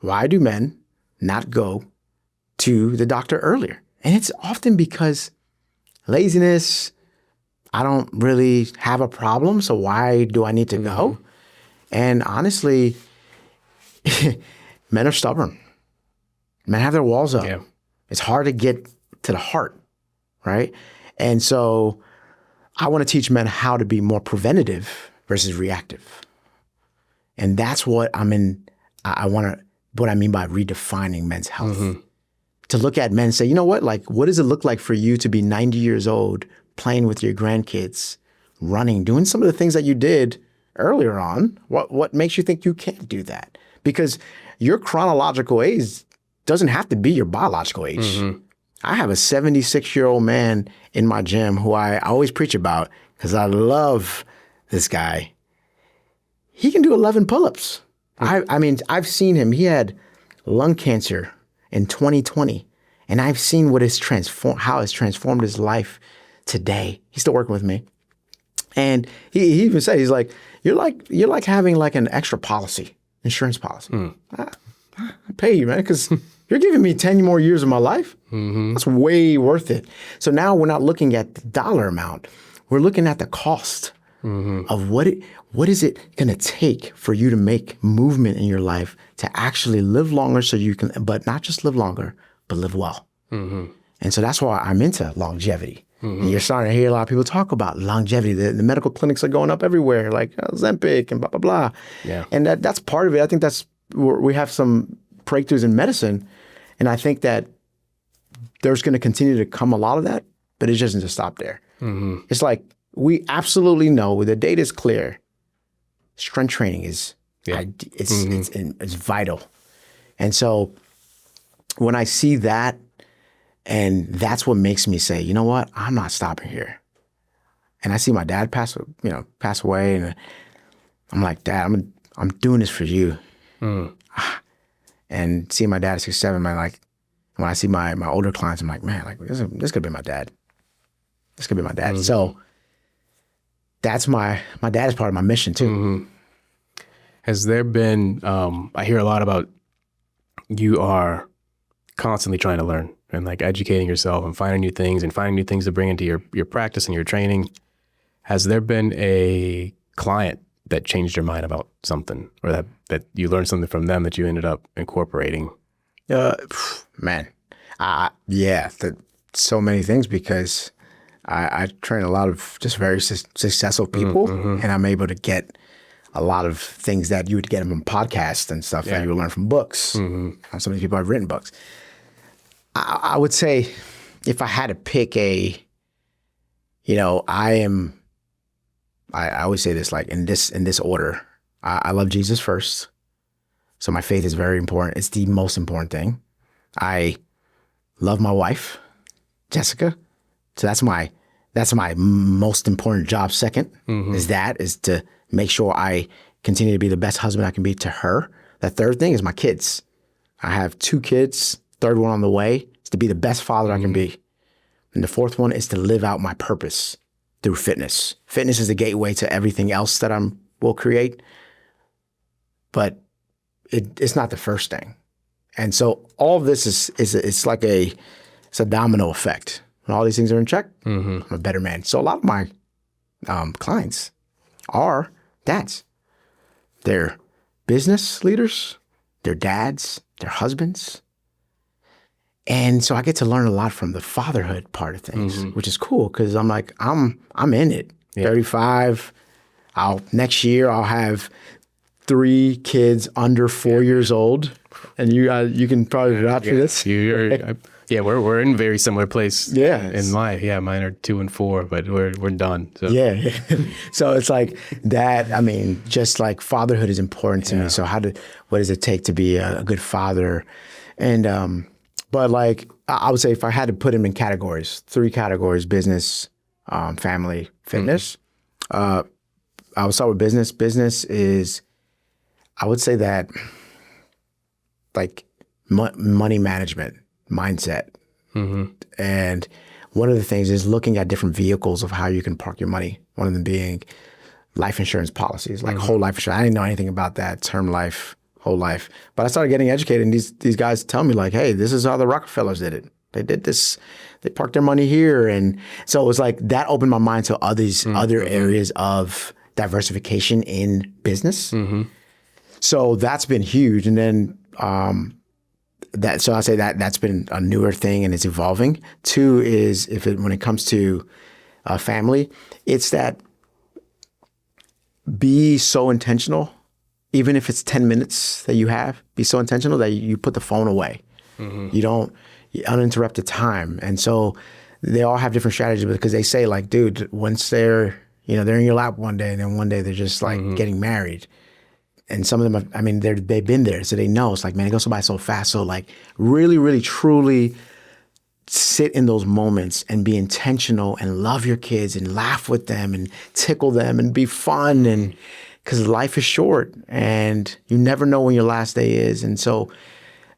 Why do men not go to the doctor earlier? And it's often because laziness, I don't really have a problem, so why do I need to go? And honestly, men are stubborn. Men have their walls up. Yeah. It's hard to get to the heart, right? And so I want to teach men how to be more preventative versus reactive. And that's what what I mean by redefining men's health. To look at men and say, you know what? Like, what does it look like for you to be 90 years old, playing with your grandkids, running, doing some of the things that you did earlier on? What makes you think you can't do that? Because your chronological age doesn't have to be your biological age. I have a 76-year-old man in my gym who I always preach about because I love this guy. He can do 11 pull-ups. I mean, I've seen him. He had lung cancer in 2020. And I've seen how it's transformed his life today. He's still working with me. And he even said, he's like, you're like having like an extra policy, insurance policy. I pay you, man, because you're giving me 10 more years of my life. That's way worth it. So now we're not looking at the dollar amount. We're looking at the cost of what is it going to take for you to make movement in your life to actually live longer so you can, but not just live longer, but live well. And so that's why I'm into longevity. And you're starting to hear a lot of people talk about longevity. The medical clinics are going up everywhere, like Ozempic and blah, blah, blah. Yeah. And that's part of it. I think that's where we have some breakthroughs in medicine. And I think that there's going to continue to come a lot of that, but it just doesn't just stop there. It's like we absolutely know the data is clear. Strength training is it's vital. And so when I see that, and that's what makes me say, you know what, I'm not stopping here. And I see my dad pass away, and I'm like, Dad, I'm doing this for you. And seeing my dad at 67, man, like when I see my older clients, I'm like, man, like this could be my dad. This could be my dad. So that's my dad is part of my mission too. Has there been, I hear a lot about you are constantly trying to learn and like educating yourself and finding new things to bring into your practice and your training. Has there been a client that changed your mind about something, or that you learned something from them that you ended up incorporating? Man, yeah, so many things, because I train a lot of just very successful people, and I'm able to get a lot of things that you would get from podcasts and stuff that you would learn from books. So many people have written books. I would say if I had to pick I always say this, like in this order. I love Jesus first. So my faith is very important. It's the most important thing. I love my wife, Jessica. So that's my most important job. Second is to make sure I continue to be the best husband I can be to her. The third thing is my kids. I have 2 kids. Third one on the way is to be the best father I can be. And the fourth one is to live out my purpose through fitness. Fitness is the gateway to everything else that will create. But it's not the first thing. And so all of this is like it's a domino effect. When all these things are in check, I'm a better man. So a lot of my clients are dads. They're business leaders, they're dads, they're husbands. And so I get to learn a lot from the fatherhood part of things, which is cool, because I'm like, I'm in it. 35. Next year I'll have 3 kids under 4 years old, and you can probably vouch for this. We're in a very similar place. In life. Yeah, mine are 2 and 4, but we're done. So. Yeah. So it's like that. I mean, just like fatherhood is important to me. So what does it take to be a good father? And but like I would say, if I had to put them in categories, 3 categories: business, family, fitness. I would start with business. Business is, I would say that, like money management, mindset. And one of the things is looking at different vehicles of how you can park your money. One of them being life insurance policies, like whole life insurance. I didn't know anything about that, term life, whole life. But I started getting educated, and these guys tell me like, hey, this is how the Rockefellers did it. They did this. They parked their money here. And so it was like that opened my mind to other areas of diversification in business. So that's been huge. And then so I say that's been a newer thing, and it's evolving. 2 is when it comes to family, it's that be so intentional, even if it's 10 minutes that you have, be so intentional that you put the phone away. You don't uninterrupted time. And so they all have different strategies, because they say like, dude, once they're in your lap one day, and then one day they're just like getting married. And some of them, they've been there, so they know. It's like, man, it goes by so fast. So like really, really, truly sit in those moments and be intentional and love your kids and laugh with them and tickle them and be fun. And because life is short and you never know when your last day is. And so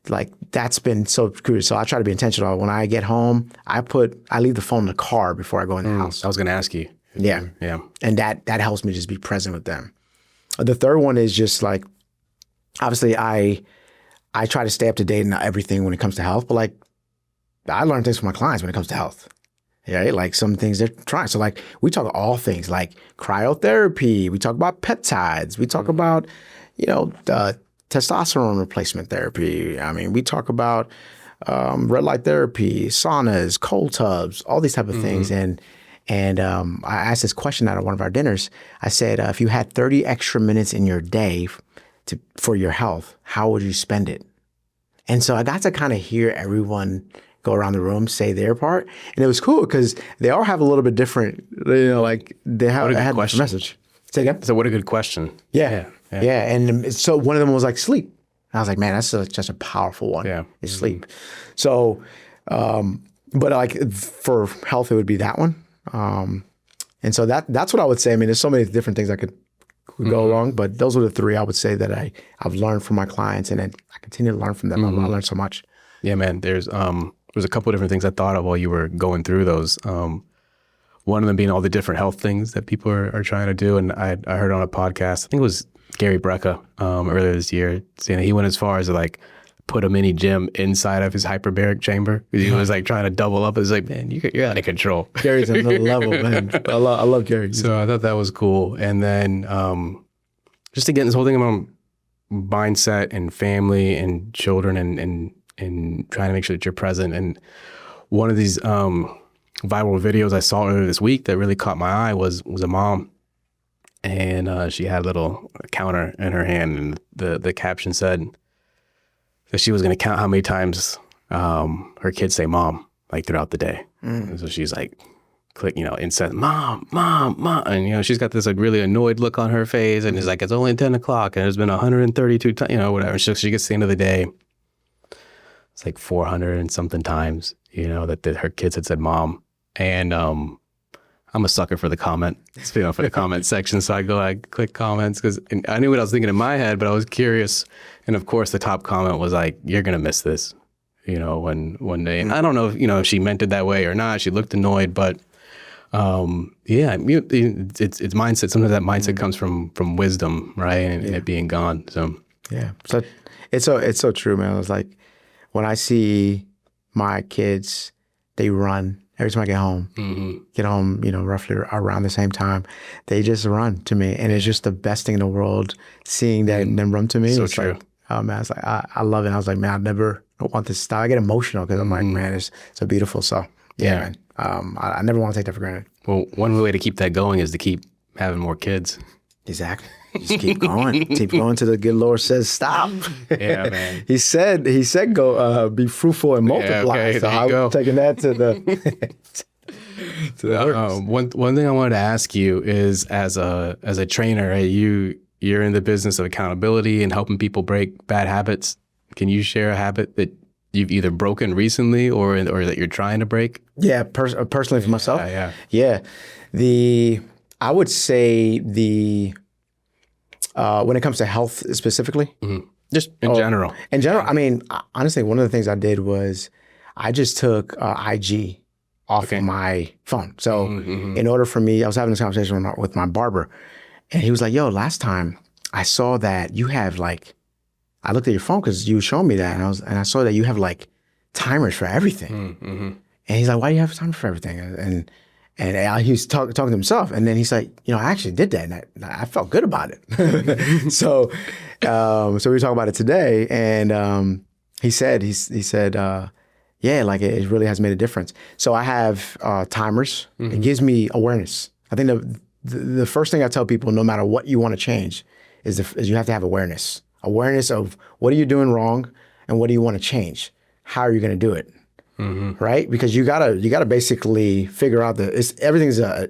like that's been so crucial. So I try to be intentional. When I get home, I leave the phone in the car before I go in the house. I was going to ask you. Yeah. And that helps me just be present with them. The third one is just like, obviously I try to stay up to date on everything when it comes to health, but like I learn things from my clients when it comes to health. Right? Like some things they're trying. So like we talk all things like cryotherapy, we talk about peptides, we talk about, testosterone replacement therapy. I mean, we talk about red light therapy, saunas, cold tubs, all these type of things. And I asked this question at one of our dinners. I said, if you had 30 extra minutes in your day for your health, how would you spend it? And so I got to kind of hear everyone go around the room, say their part. And it was cool because they all have a little bit different, like they had a message. Say again? So what a good question. Yeah. And so one of them was like sleep. And I was like, man, that's just a powerful one. Yeah. Is sleep. So, but like for health, it would be that one. And so that's what I would say. I mean, there's so many different things I could go along, but those are the three I would say that I've learned from my clients, and then I continue to learn from them. I learned so much. Yeah, man. There's a couple of different things I thought of while you were going through those. One of them being all the different health things that people are trying to do. And I heard on a podcast, I think it was Gary Brecka earlier this year, saying that he went as far as to like put a mini gym inside of his hyperbaric chamber. He was like trying to double up. It's like, man, you're out of control. Gary's another level, man. I love Gary. So I thought that was cool. And then just to get this whole thing about mindset and family and children and trying to make sure that you're present. And one of these viral videos I saw earlier this week that really caught my eye was a mom. And she had a little counter in her hand, and the caption said that she was going to count how many times her kids say mom, like throughout the day. And so she's like, and said, mom, and, she's got this like really annoyed look on her face, and it's like, it's only 10 o'clock and there's been 132 times, whatever. So she gets to the end of the day, it's like 400 and something times, that her kids had said mom. And I'm a sucker for the comment, for the comment section. So I click comments because I knew what I was thinking in my head, but I was curious. And of course, the top comment was like, "You're gonna miss this," when one day. And I don't know, if she meant it that way or not. She looked annoyed, but it's mindset. Sometimes that mindset comes from wisdom, right, and it being gone. So yeah, so it's so true, man. It's like when I see my kids, they run. Every time I get home, roughly around the same time, they just run to me. And it's just the best thing in the world seeing them run to me. So it's true. Like, oh man, it's like, I love it. And I was like, man, I never want this to stop. I get emotional because I'm like, man, it's so beautiful. So yeah, man, I never want to take that for granted. Well, one way to keep that going is to keep having more kids. Exactly. Just keep going. Keep going till the good Lord says stop. Yeah, man. He said go be fruitful and multiply. Yeah, okay, so I'm taking that to the to the one thing I wanted to ask you is as a trainer, you're in the business of accountability and helping people break bad habits. Can you share a habit that you've either broken recently or that you're trying to break? Yeah, personally for myself. Yeah. I would say when it comes to health specifically, just in general. In general, I mean, honestly, one of the things I did was I just took IG off of my phone. So in order for me, I was having this conversation with my barber, and he was like, "Yo, last time I saw that you have like," I looked at your phone because you were showing me that, and I saw that you have like timers for everything. And he's like, "Why do you have time for everything?" And he was talking to himself, and then he's like, I actually did that, and I felt good about it. So we were talking about it today, and he said, yeah, like it really has made a difference. So I have timers. It gives me awareness. I think the first thing I tell people, no matter what you want to change, is you have to have awareness. Awareness of what are you doing wrong, and what do you want to change? How are you going to do it? Right? Because you gotta basically figure out everything's a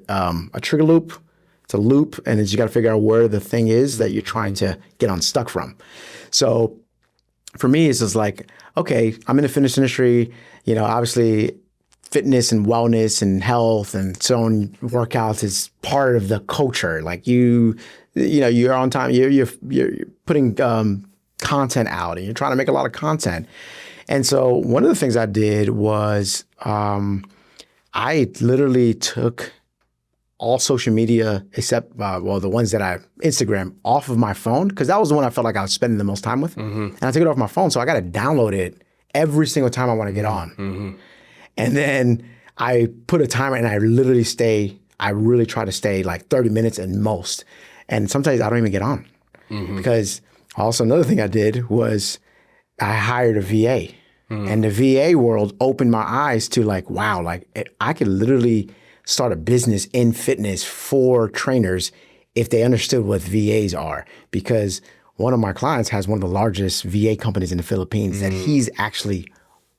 trigger loop. It's a loop, and you gotta figure out where the thing is that you're trying to get unstuck from. So for me, it's just like, okay, I'm in the fitness industry, obviously fitness and wellness and health and so on, workouts is part of the culture. Like you're on time, you're putting content out, and you're trying to make a lot of content. And so one of the things I did was I literally took all social media except, the ones that Instagram off of my phone, because that was the one I felt like I was spending the most time with. And I took it off my phone, so I got to download it every single time I want to get on. And then I put a timer, and I really try to stay like 30 minutes at most. And sometimes I don't even get on. Because also another thing I did was I hired a VA. And the VA world opened my eyes to like, wow, like I could literally start a business in fitness for trainers if they understood what VAs are. Because one of my clients has one of the largest VA companies in the Philippines that he's actually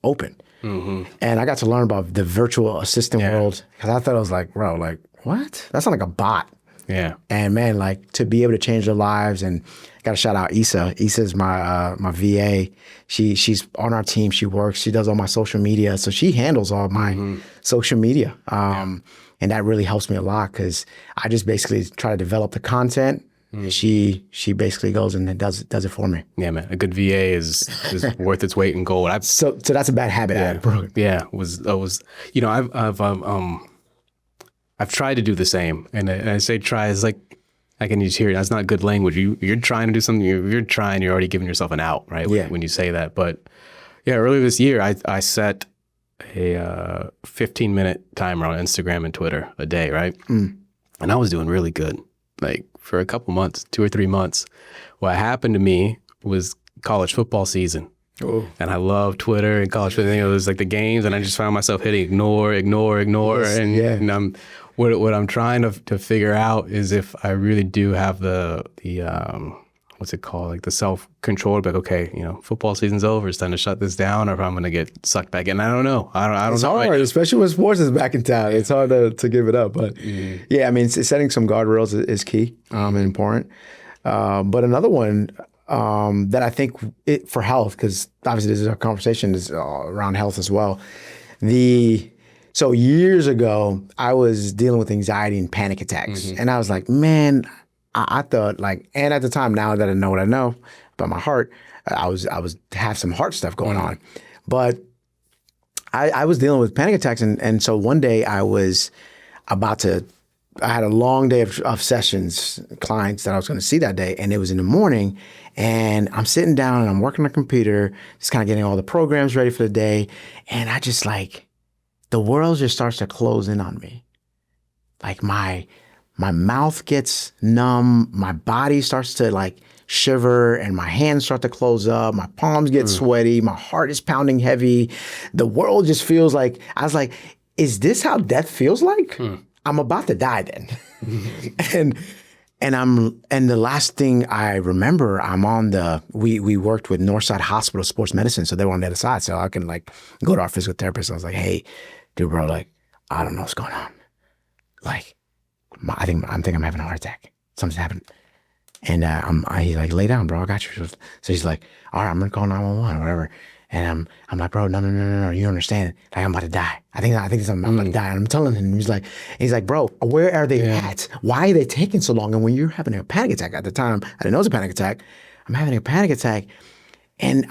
opened. And I got to learn about the virtual assistant world because I thought I was like, bro, like, what? That's not like a bot. Yeah. And man, like to be able to change their lives, and I got to shout out Issa. Issa's my my VA. She's on our team. She works. She does all my social media. So she handles all my social media. And that really helps me a lot because I just basically try to develop the content. She basically goes and does it for me. Yeah, man. A good VA is worth its weight in gold. So that's a bad habit. Yeah. I've tried to do the same, and I say try is like I can use here. That's not good language. You're trying to do something. You're trying. You're already giving yourself an out, right? Yeah. When you say that. But yeah, earlier this year, I set a 15-minute timer on Instagram and Twitter a day, right? And I was doing really good, like for a couple months, 2 or 3 months. What happened to me was college football season. Oh. And I love Twitter and college football. It was like the games, and I just found myself hitting ignore. Yes, and what I'm trying to figure out is if I really do have the what's it called, like the self-control, like, okay, football season's over, it's time to shut this down, or if I'm going to get sucked back in. I don't know. I don't know. It's hard, especially when sports is back in town. It's hard to give it up. But yeah, I mean, setting some guardrails is key and important. But another one that I think for health, because obviously this is our conversation is around health as well. So years ago, I was dealing with anxiety and panic attacks. And I was like, man, I thought like, and at the time, now that I know what I know about my heart, I was have some heart stuff going on. But I was dealing with panic attacks. And so one day I had a long day of sessions, clients that I was going to see that day. And it was in the morning, and I'm sitting down and I'm working on the computer, just kind of getting all the programs ready for the day. And I just like, the world just starts to close in on me. Like my mouth gets numb, my body starts to like shiver, and my hands start to close up, my palms get sweaty, my heart is pounding heavy. The world just feels like, I was like, is this how death feels like? I'm about to die then. and the last thing I remember, we worked with Northside Hospital Sports Medicine, so they were on the other side, so I can like go to our physical therapist. I was like, hey, dude, bro, like, I don't know what's going on. Like, I think I'm having a heart attack. Something's happened. And he's like, lay down, bro, I got you. So he's like, all right, I'm gonna call 911 or whatever. And I'm like, bro, no, you don't understand. Like, I'm about to die. I think I'm about to die. And I'm telling him, he's like, bro, where are they at? Why are they taking so long? And when you're having a panic attack, at the time, I didn't know it was a panic attack. I'm having a panic attack, and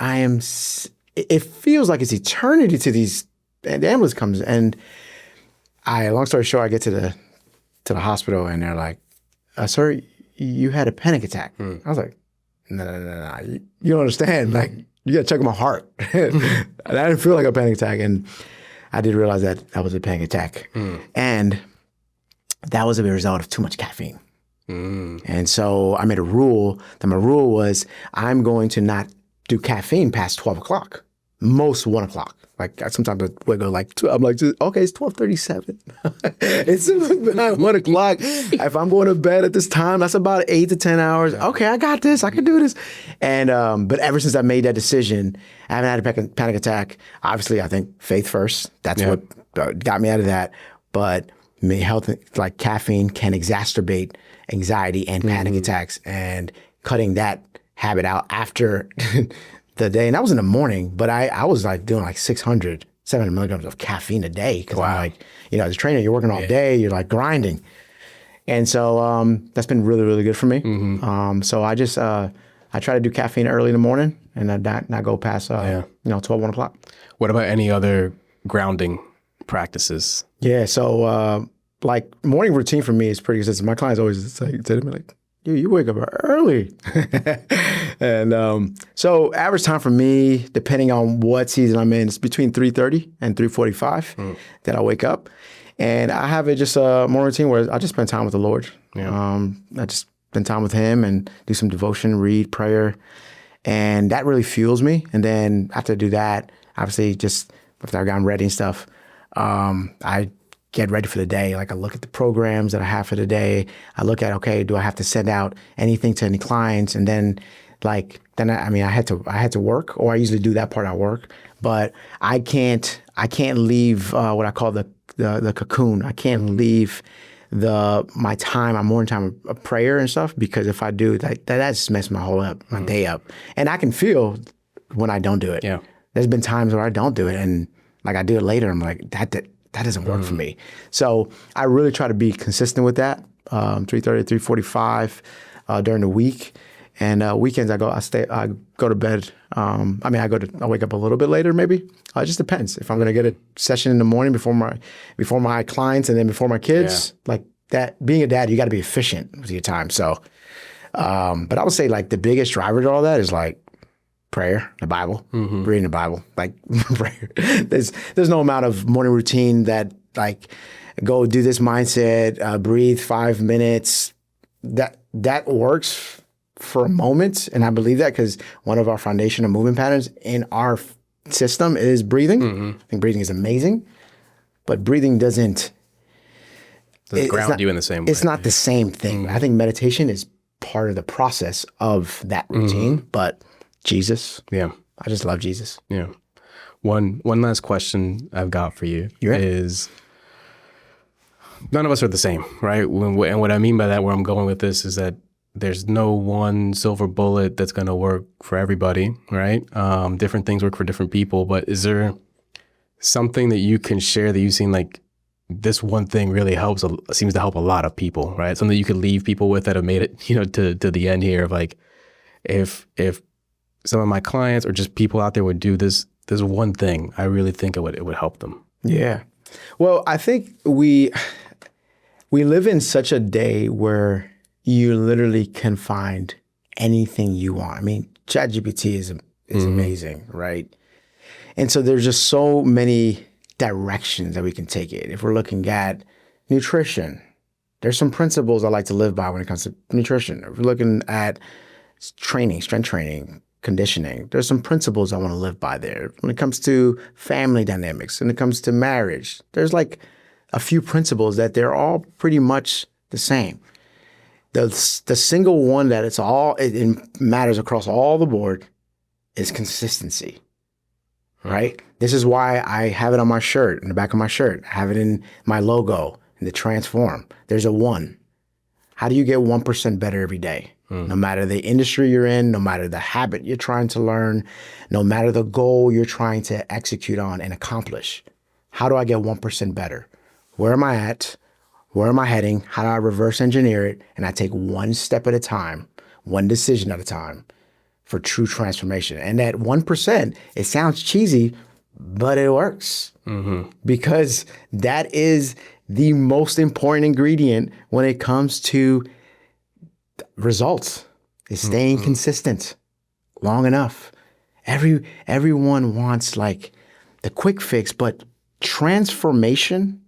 it feels like it's eternity to these, and the ambulance comes, and long story short, I get to the hospital, and they're like, sir, you had a panic attack. I was like, no, you don't understand. Like, you got to check my heart. And I didn't feel like a panic attack. And I did realize that was a panic attack. And that was a result of too much caffeine. And so I made a rule. That my rule was, I'm going to not do caffeine past 12 o'clock, most 1 o'clock. Like, sometimes I go like, I'm like, okay, it's 12:37. It's not 1 o'clock. If I'm going to bed at this time, that's about 8 to 10 hours. Okay, I got this. I can do this. And but ever since I made that decision, I haven't had a panic attack. Obviously, I think faith first. That's what got me out of that. But health, like caffeine, can exacerbate anxiety and panic attacks. And cutting that habit out after the day, and that was in the morning, but I was like doing like 700 milligrams of caffeine a day. Cause I'm like, as a trainer, you're working all day, you're like grinding. And so that's been really, really good for me. So I just, I try to do caffeine early in the morning and not go past, 12, 1 o'clock. What about any other grounding practices? Yeah. So like morning routine for me is pretty consistent. My clients always say to me like, you wake up early. And so average time for me, depending on what season I'm in, it's between 3:30 and 3:45 that I wake up. And I have just a morning routine where I just spend time with the Lord. I just spend time with him and do some devotion, read, prayer. And that really fuels me. And then after I do that, obviously just after I've gotten ready and stuff, I get ready for the day. Like I look at the programs that I have for the day. I look at, okay, do I have to send out anything to any clients? And then I had to work, or I usually do that part at work, but I can't leave what I call the cocoon. I can't leave my morning time of prayer and stuff, because if I do, that just messes my day up. And I can feel when I don't do it. Yeah. There's been times where I don't do it, and like I do it later, I'm like, that doesn't work for me. So I really try to be consistent with that. 3:30 to 3:45 during the week, and weekends I go to bed. I wake up a little bit later, maybe. It just depends. If I'm gonna get a session in the morning before my clients and then before my kids, like that. Being a dad, you got to be efficient with your time. So, but I would say like the biggest driver to all that is like prayer, the Bible, reading the Bible, like prayer. There's no amount of morning routine that like go do this mindset, breathe 5 minutes. That works for a moment, and I believe that because one of our foundational movement patterns in our system is breathing. I think breathing is amazing, but breathing doesn't ground you in the same way. It's not the same thing. I think meditation is part of the process of that routine, but Jesus. Yeah. I just love Jesus. Yeah. One last question I've got for you is, none of us are the same, right? And what I mean by that, where I'm going with this, is that there's no one silver bullet that's going to work for everybody, right? Different things work for different people, but is there something that you can share that you've seen, like, this one thing really seems to help a lot of people, right? Something you could leave people with that have made it, to the end here of like, if some of my clients or just people out there would do this one thing, I really think it would help them. Yeah. Well, I think we live in such a day where you literally can find anything you want. I mean, ChatGPT is amazing, right? And so there's just so many directions that we can take it. If we're looking at nutrition, there's some principles I like to live by when it comes to nutrition. If we're looking at training, strength training, conditioning, there's some principles I want to live by there. When it comes to family dynamics, when it comes to marriage, there's like a few principles that they're all pretty much the same. The single one that it matters across all the board is consistency, right? This is why I have it on my shirt, in the back of my shirt. I have it in my logo, in the transform. There's a 1. How do you get 1% better every day? No matter the industry you're in, no matter the habit you're trying to learn, no matter the goal you're trying to execute on and accomplish. How do I get 1% better? Where am I at? Where am I heading? How do I reverse engineer it? And I take one step at a time, one decision at a time for true transformation. And that 1%, it sounds cheesy, but it works. Because that is the most important ingredient when it comes to results, is staying consistent long enough. Everyone wants like the quick fix, but transformation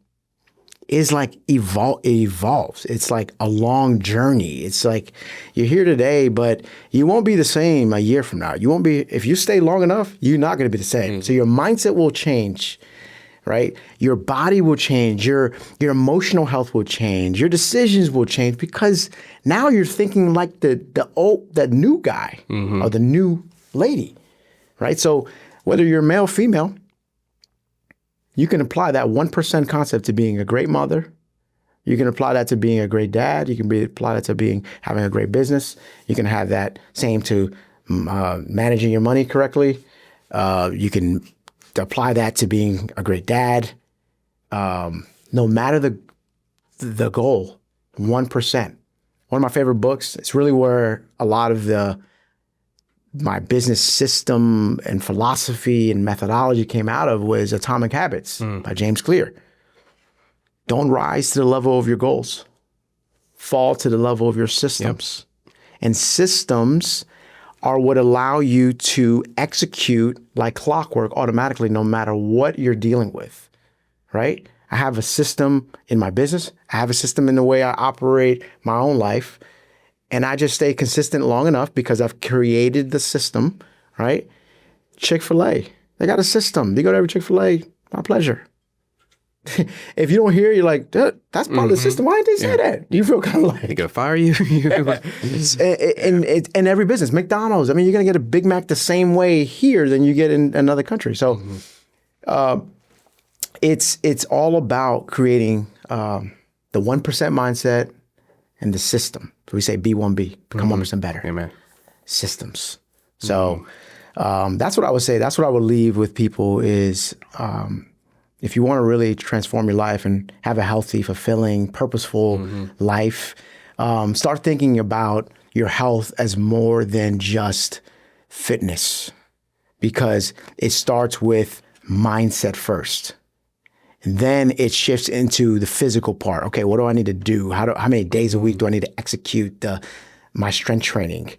is like evolves. It's like a long journey. It's like you're here today, but you won't be the same a year from now. You won't be, if you stay long enough, you're not going to be the same. So your mindset will change, right? Your body will change. Your emotional health will change. Your decisions will change, because now you're thinking like the new guy or the new lady, right? So whether you're male, female, you can apply that 1% concept to being a great mother. You can apply that to being a great dad. You can apply that to having a great business. You can have that same to managing your money correctly. You can apply that to being a great dad. No matter the goal, 1%. One of my favorite books, it's really where a lot of my business system and philosophy and methodology came out of, was Atomic Habits by James Clear. Don't rise to the level of your goals. Fall to the level of your systems. Yep. And systems are what allow you to execute like clockwork automatically, no matter what you're dealing with, right? I have a system in my business. I have a system in the way I operate my own life. And I just stay consistent long enough because I've created the system, right? Chick-fil-A. They got a system. You go to every Chick-fil-A, my pleasure. If you don't hear, you're like, that's part of the system. Why didn't they say that? You feel kind of like They gonna fire you. in every business. McDonald's. I mean, you're gonna get a Big Mac the same way here than you get in another country. So, it's all about creating the 1% mindset and the system. So we say B1B, become 1% better. Amen. Systems. So that's what I would say. That's what I would leave with people is. If you want to really transform your life and have a healthy, fulfilling, purposeful life, start thinking about your health as more than just fitness, because it starts with mindset first. And then it shifts into the physical part. Okay, what do I need to do? How many days a week do I need to execute my strength training?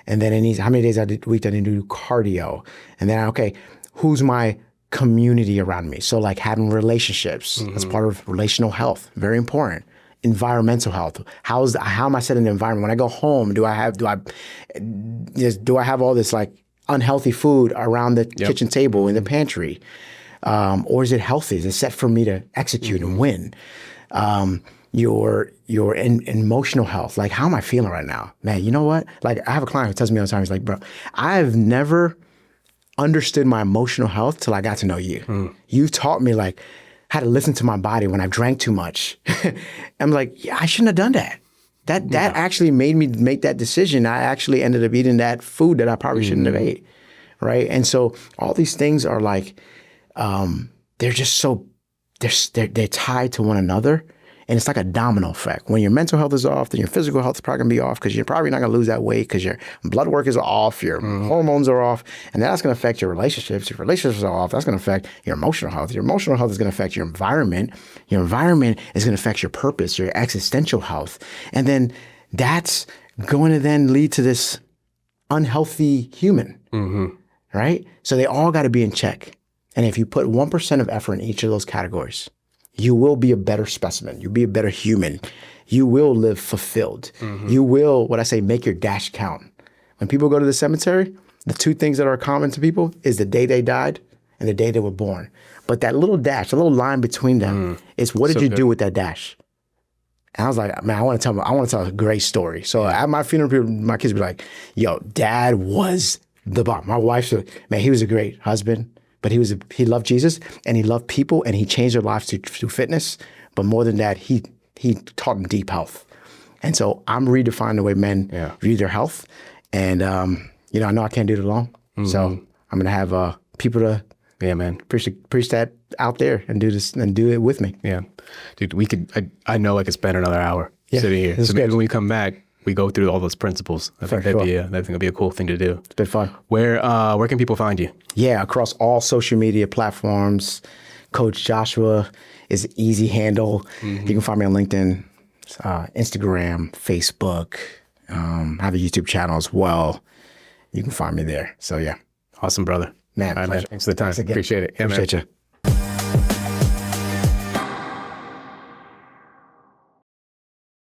And then how many days a week do I need to do cardio? And then, okay, who's my community around me? So like having relationships, that's part of relational health, very important. Environmental health. How am I setting the environment? When I go home, do I have all this like unhealthy food around the kitchen table in the pantry? Or is it healthy? Is it set for me to execute and win? Your emotional health. Like, how am I feeling right now? Man, you know what? Like, I have a client who tells me all the time, he's like, bro, I've never understood my emotional health till I got to know you. You taught me like how to listen to my body when I drank too much. I'm like, yeah, I shouldn't have done that. That actually made me make that decision. I actually ended up eating that food that I probably shouldn't have ate, right? And so all these things are like, they're just so, they're tied to one another. And it's like a domino effect. When your mental health is off, then your physical health is probably gonna be off because you're probably not gonna lose that weight because your blood work is off, your hormones are off, and that's gonna affect your relationships. Your relationships are off, that's gonna affect your emotional health. Your emotional health is gonna affect your environment. Your environment is gonna affect your purpose, your existential health. And then that's going to then lead to this unhealthy human, right? So they all gotta be in check. And if you put 1% of effort in each of those categories, you will be a better specimen. You'll be a better human. You will live fulfilled. You will, what I say, make your dash count. When people go to the cemetery, the two things that are common to people is the day they died and the day they were born. But that little dash, a little line between them is what did you do with that dash? And I was like, man, I want to tell a great story. So at my funeral, my kids be like, yo, dad was the bomb. My wife said, man, he was a great husband. But he loved Jesus and he loved people and he changed their lives through fitness. But more than that, he taught them deep health. And so I'm redefining the way men view their health. And, I know I can't do it alone. So I'm going to have people to preach that out there and do this and do it with me. Yeah. Dude, I know I could spend another hour sitting here. So maybe when we come back, we go through all those principles. I think that'd be a cool thing to do. It's been fun. Where can people find you? Yeah, across all social media platforms. Coach Joshua is an easy handle. You can find me on LinkedIn, Instagram, Facebook. I have a YouTube channel as well. You can find me there. So yeah. Awesome, brother. Man, All right, man. Thanks for the time. Appreciate it. Yeah, Appreciate you.